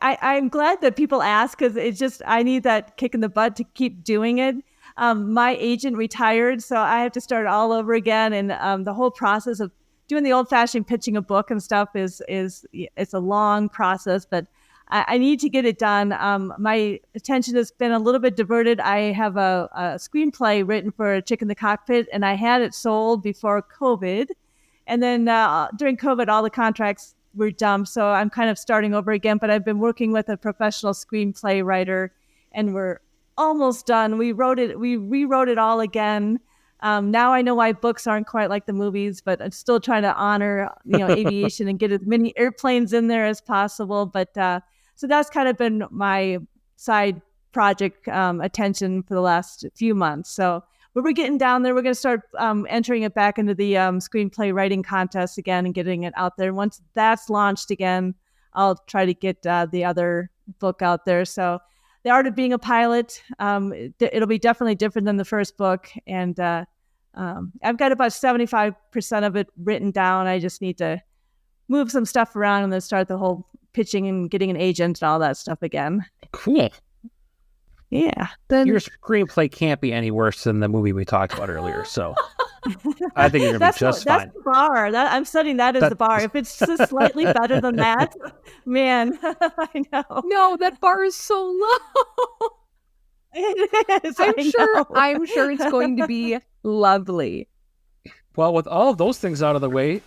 I'm glad that people ask, because it's just, I need that kick in the butt to keep doing it. My agent retired, so I have to start all over again. And the whole process of doing the old-fashioned pitching a book and stuff it's a long process, but I need to get it done. My attention has been a little bit diverted. I have a screenplay written for A Chick in the Cockpit, and I had it sold before COVID. And then during COVID, all the contracts were dumped, so I'm kind of starting over again. But I've been working with a professional screenplay writer, and we're almost done. We rewrote it all again. Now I know why books aren't quite like the movies, but I'm still trying to honor, aviation and get as many airplanes in there as possible. But so that's kind of been my side project attention for the last few months. So we're getting down there. We're going to start entering it back into the screenplay writing contest again and getting it out there. Once that's launched again, I'll try to get the other book out there. So The Art of Being a Pilot, it'll be definitely different than the first book. And I've got about 75% of it written down. I just need to move some stuff around and then start the whole pitching and getting an agent and all that stuff again. Cool. Yeah. Your screenplay can't be any worse than the movie we talked about earlier, so I think you're going to be just fine. That's the bar. I'm setting that as the bar. If it's just slightly better than that, man, I know. No, that bar is so low. It is, I'm sure it's going to be lovely. Well, with all of those things out of the way,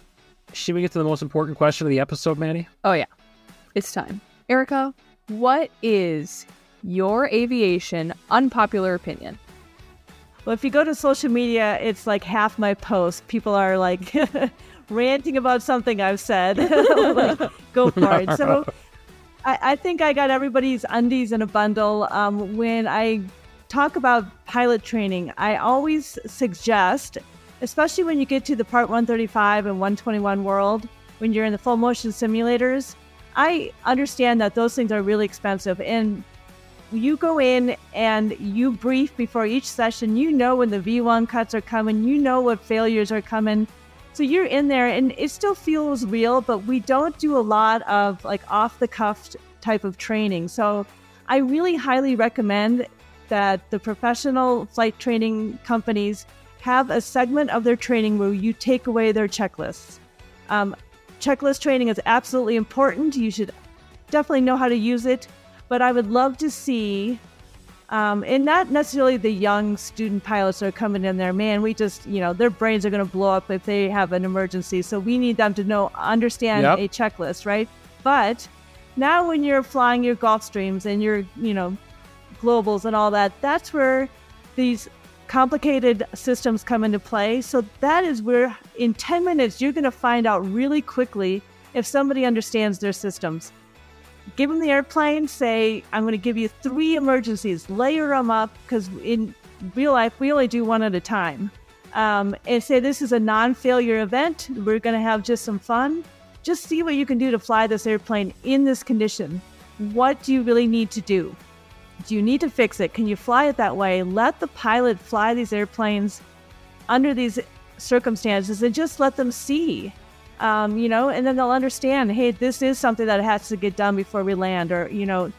should we get to the most important question of the episode, Maddie? Oh, yeah. It's time. Erica, what is your aviation unpopular opinion? Well, if you go to social media, it's like half my posts. People are like ranting about something I've said. Like, go for it. So I think I got everybody's undies in a bundle. When I talk about pilot training, I always suggest, especially when you get to the Part 135 and 121 world, when you're in the full motion simulators, I understand that those things are really expensive. And you go in and you brief before each session. You know when the V1 cuts are coming. You know what failures are coming. So you're in there and it still feels real, but we don't do a lot of like off the cuff type of training. So I really highly recommend that the professional flight training companies have a segment of their training where you take away their checklists. Checklist training is absolutely important. You should definitely know how to use it, but I would love to see, and not necessarily the young student pilots that are coming in there, man, we just, their brains are going to blow up if they have an emergency. So we need them to understand a checklist, right? But now when you're flying your Gulfstreams and your, globals and all that, that's where these complicated systems come into play. So that is where in 10 minutes, you're going to find out really quickly if somebody understands their systems. Give them the airplane, say, I'm going to give you 3 emergencies, layer them up, because in real life, we only do one at a time. And say, this is a non-failure event. We're going to have just some fun. Just see what you can do to fly this airplane in this condition. What do you really need to do? Do you need to fix it? Can you fly it that way? Let the pilot fly these airplanes under these circumstances and just let them see, and then they'll understand, hey, this is something that has to get done before we land, or,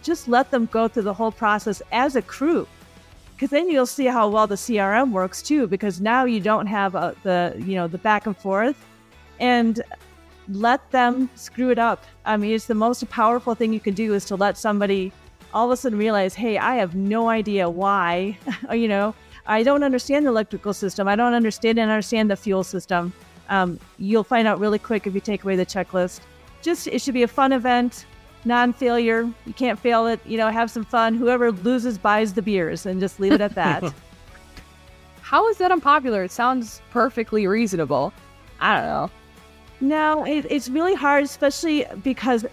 just let them go through the whole process as a crew. Because then you'll see how well the CRM works too, because now you don't have the back and forth, and let them screw it up. I mean, it's the most powerful thing you can do is to let somebody all of a sudden realize, hey, I have no idea why, I don't understand the electrical system. I don't understand the fuel system. You'll find out really quick if you take away the checklist. It should be a fun event, non-failure. You can't fail it, have some fun. Whoever loses buys the beers, and just leave it at that. How is that unpopular? It sounds perfectly reasonable. I don't know. No, it's really hard, especially because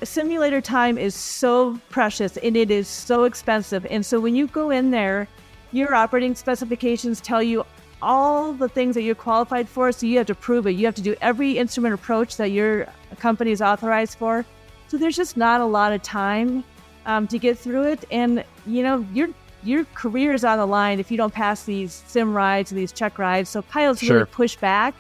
simulator time is so precious and it is so expensive. And so when you go in there, your operating specifications tell you all the things that you're qualified for. So you have to prove it. You have to do every instrument approach that your company is authorized for. So there's just not a lot of time to get through it. And, your career is on the line if you don't pass these sim rides, these check rides. So pilots really push back,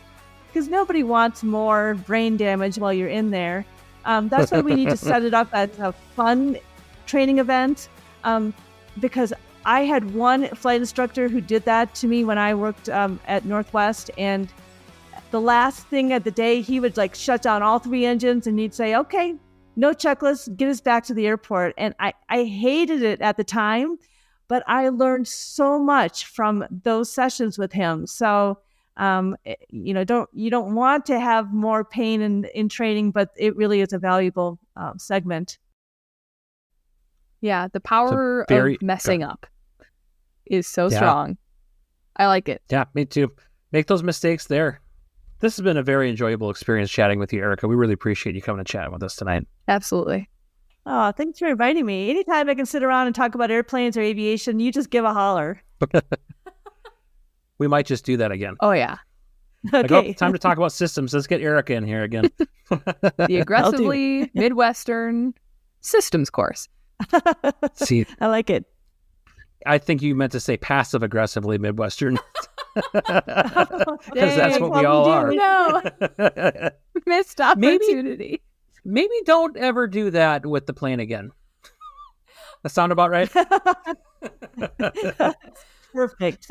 because nobody wants more brain damage while you're in there. That's why we need to set it up as a fun training event, because I had one flight instructor who did that to me when I worked at Northwest, and the last thing of the day, he would shut down all 3 engines, and he'd say, okay, no checklist, get us back to the airport. And I hated it at the time, but I learned so much from those sessions with him. So you don't want to have more pain in training, but it really is a valuable segment. Yeah, the power of messing up is so strong. I like it. Yeah, me too. Make those mistakes there. This has been a very enjoyable experience chatting with you, Erica. We really appreciate you coming and chatting with us tonight. Absolutely. Oh, thanks for inviting me. Anytime I can sit around and talk about airplanes or aviation, you just give a holler. We might just do that again. Oh, yeah. Okay. Time to talk about systems. Let's get Erica in here again. The aggressively Midwestern systems course. See, I like it. I think you meant to say passive aggressively Midwestern. Because that's what we all are. No. Missed opportunity. Maybe don't ever do that with the plane again. That sound about right? Perfect.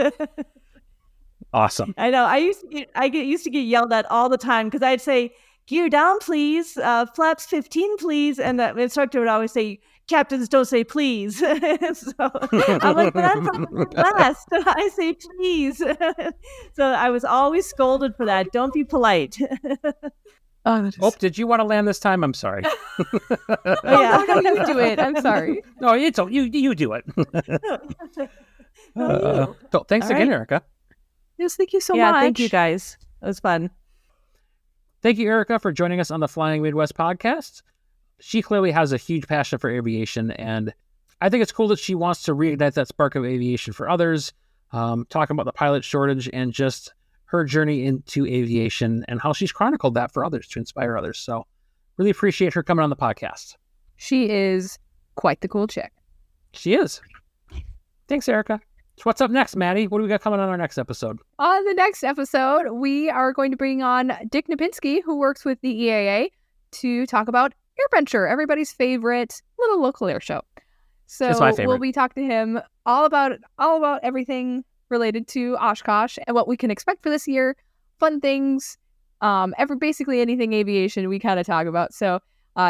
Awesome. I know. I used to get yelled at all the time because I'd say, "Gear down, please. Flaps 15, please." And the instructor would always say, "Captains don't say please." So I'm like, "But I'm from the Midwest. I say please." So I was always scolded for that. Don't be polite. Did you want to land this time? I'm sorry. No, you do it. I'm sorry. No, you do it. So thanks again, Erica. Yes, thank you so much. Yeah, thank you guys. It was fun. Thank you, Erica, for joining us on the Flying Midwest podcast. She clearly has a huge passion for aviation, and I think it's cool that she wants to reignite that spark of aviation for others, talking about the pilot shortage and just her journey into aviation and how she's chronicled that for others to inspire others. So really appreciate her coming on the podcast. She is quite the cool chick. She is. Thanks, Erica. So what's up next, Maddie? What do we got coming on our next episode? On the next episode, we are going to bring on Dick Napinski, who works with the EAA, to talk about AirVenture, everybody's favorite little local air show. So It's my favorite. we'll be talking to him all about everything related to Oshkosh and what we can expect for this year, fun things, basically anything aviation we kind of talk about. So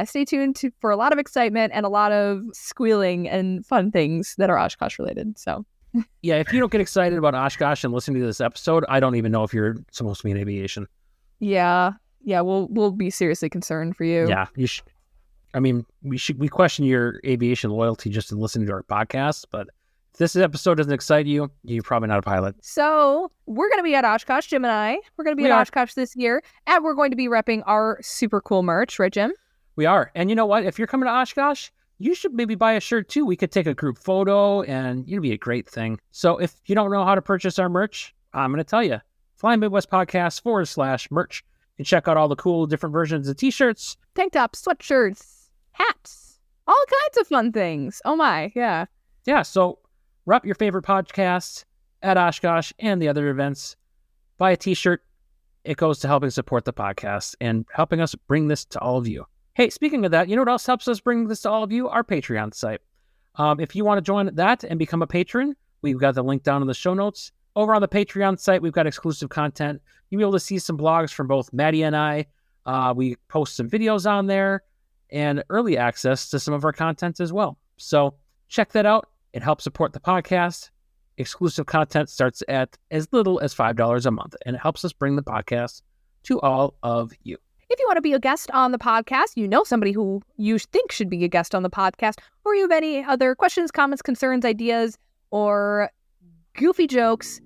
stay tuned for a lot of excitement and a lot of squealing and fun things that are Oshkosh related. So. Yeah, if you don't get excited about Oshkosh and listening to this episode, I don't even know if you're supposed to be in aviation. Yeah, we'll be seriously concerned for you. Yeah, you should. I mean, we question your aviation loyalty just in listening to our podcast, but if this episode doesn't excite you, you're probably not a pilot. So we're going to be at Oshkosh, Jim and I. We're going to be at Oshkosh this year, and we're going to be repping our super cool merch, right, Jim? We are. And you know what? If you're coming to Oshkosh, you should maybe buy a shirt too. We could take a group photo and it'd be a great thing. So if you don't know how to purchase our merch, I'm going to tell you. Flying Midwest Podcast /merch. And check out all the cool different versions of t-shirts. Tank tops, sweatshirts, hats, all kinds of fun things. Oh my, yeah. Yeah, so rep your favorite podcasts at Oshkosh and the other events. Buy a t-shirt. It goes to helping support the podcast and helping us bring this to all of you. Hey, speaking of that, you know what else helps us bring this to all of you? Our Patreon site. If you want to join that and become a patron, we've got the link down in the show notes. Over on the Patreon site, we've got exclusive content. You'll be able to see some blogs from both Maddie and I. We post some videos on there and early access to some of our content as well. So check that out. It helps support the podcast. Exclusive content starts at as little as $5 a month, and it helps us bring the podcast to all of you. If you want to be a guest on the podcast, you know somebody who you think should be a guest on the podcast, or you have any other questions, comments, concerns, ideas, or goofy jokes,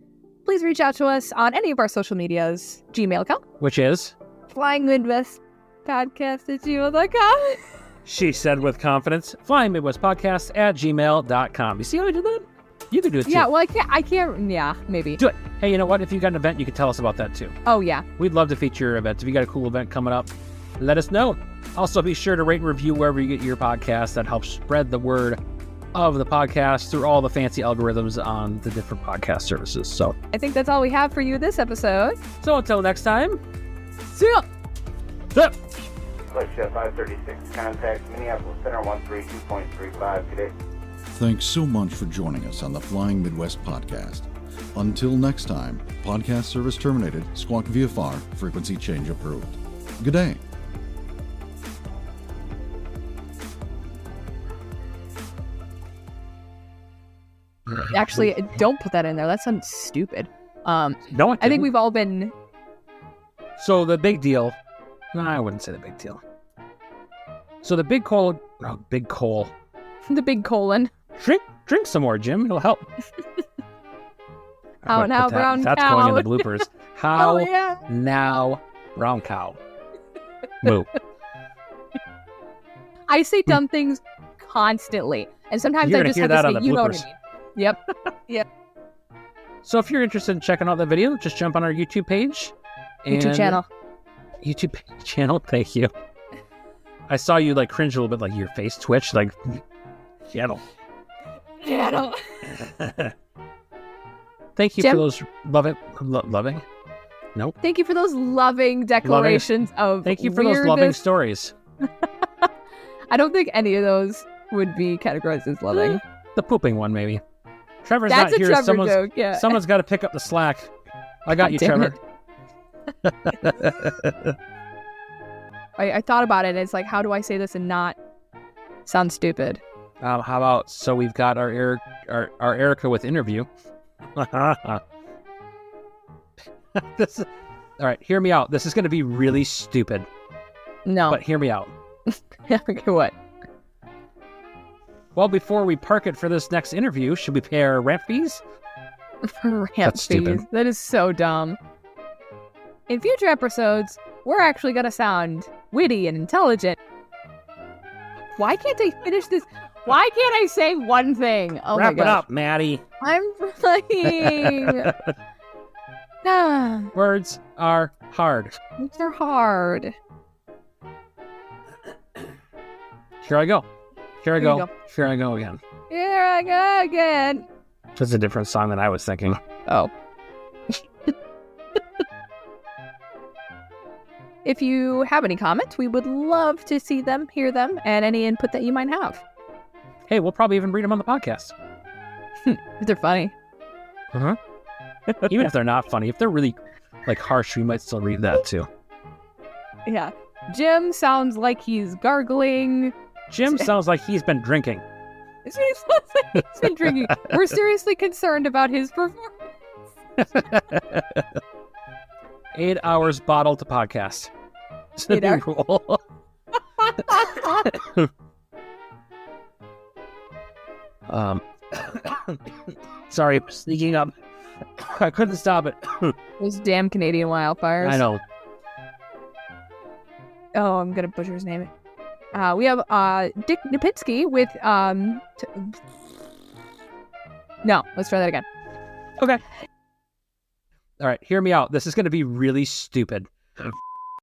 please reach out to us on any of our social medias. Gmail account, Which is? Flying Midwest Podcast at gmail.com. She said with confidence, flyingmidwestpodcast@gmail.com. You see how I did that? You could do it too. Yeah, well, I can't, yeah, maybe. Do it. Hey, you know what? If you got an event, you can tell us about that too. Oh, yeah. We'd love to feature your events. If you got a cool event coming up, let us know. Also, be sure to rate and review wherever you get your podcast. That helps spread the word of the podcast through all the fancy algorithms on the different podcast services. So I think that's all we have for you this episode. So until next time, see ya! Flight 536, contact Minneapolis Center 132.35 today. Thanks so much for joining us on the Flying Midwest podcast. Until next time, podcast service terminated, squawk VFR, frequency change approved. Good day. Actually, don't put that in there. That sounds stupid. No, I think we've all been... So the big deal... No, I wouldn't say the big deal. So the big coal... Oh, big coal. The big colon. Drink some more, Jim. It'll help. How now, brown That's cow. going in the bloopers. How yeah. now, brown cow. Moo. I say dumb things constantly. And sometimes You're I gonna just hear have to that on say, the you know what I bloopers. mean. Yep. Yep. So if you're interested in checking out the video, just jump on our YouTube page. YouTube channel. YouTube channel, thank you. I saw you like cringe a little bit, like your face twitch, like channel. Channel. Thank you Jim? for those loving. Nope. Thank you for those loving declarations of Thank you for those loving weirdness. stories. I don't think any of those would be categorized as loving. The pooping one, maybe. Trevor's That's not a here. Trevor joke, yeah. Someone's got to pick up the slack. I got you, damn Trevor. I thought about it, and it's like, how do I say this and not sound stupid? How about, so we've got our Erica with interview. All right, hear me out. This is going to be really stupid. No. But hear me out. Okay, what? Well, before we park it for this next interview, should we pay our ramp fees? Ramp That's stupid. fees. That is so dumb. In future episodes, we're actually going to sound witty and intelligent. Why can't I finish this? Why can't I say one thing? Oh Wrap my it gosh. up, Maddie. I'm trying. Words are hard. They're hard. Here I go. Here I Here you go. go. Here I go again. Here I go again. That's a different song than I was thinking. Oh. If you have any comments, we would love to see them, hear them, and any input that you might have. Hey, we'll probably even read them on the podcast. If they're funny. Uh-huh. Even if they're not funny, if they're really harsh, we might still read that too. Yeah. Jim sounds like he's gargling. Jim sounds like he's been drinking. He sounds like he's been drinking. We're seriously concerned about his performance. 8 hours bottled to podcast. 8 hours. Rule. Sorry, I'm sneaking up. I couldn't stop it. Those damn Canadian wildfires. I know. Oh, I'm gonna butcher his name. We have Dick Napinski with No, let's try that again. Okay. All right, hear me out. This is gonna be really stupid.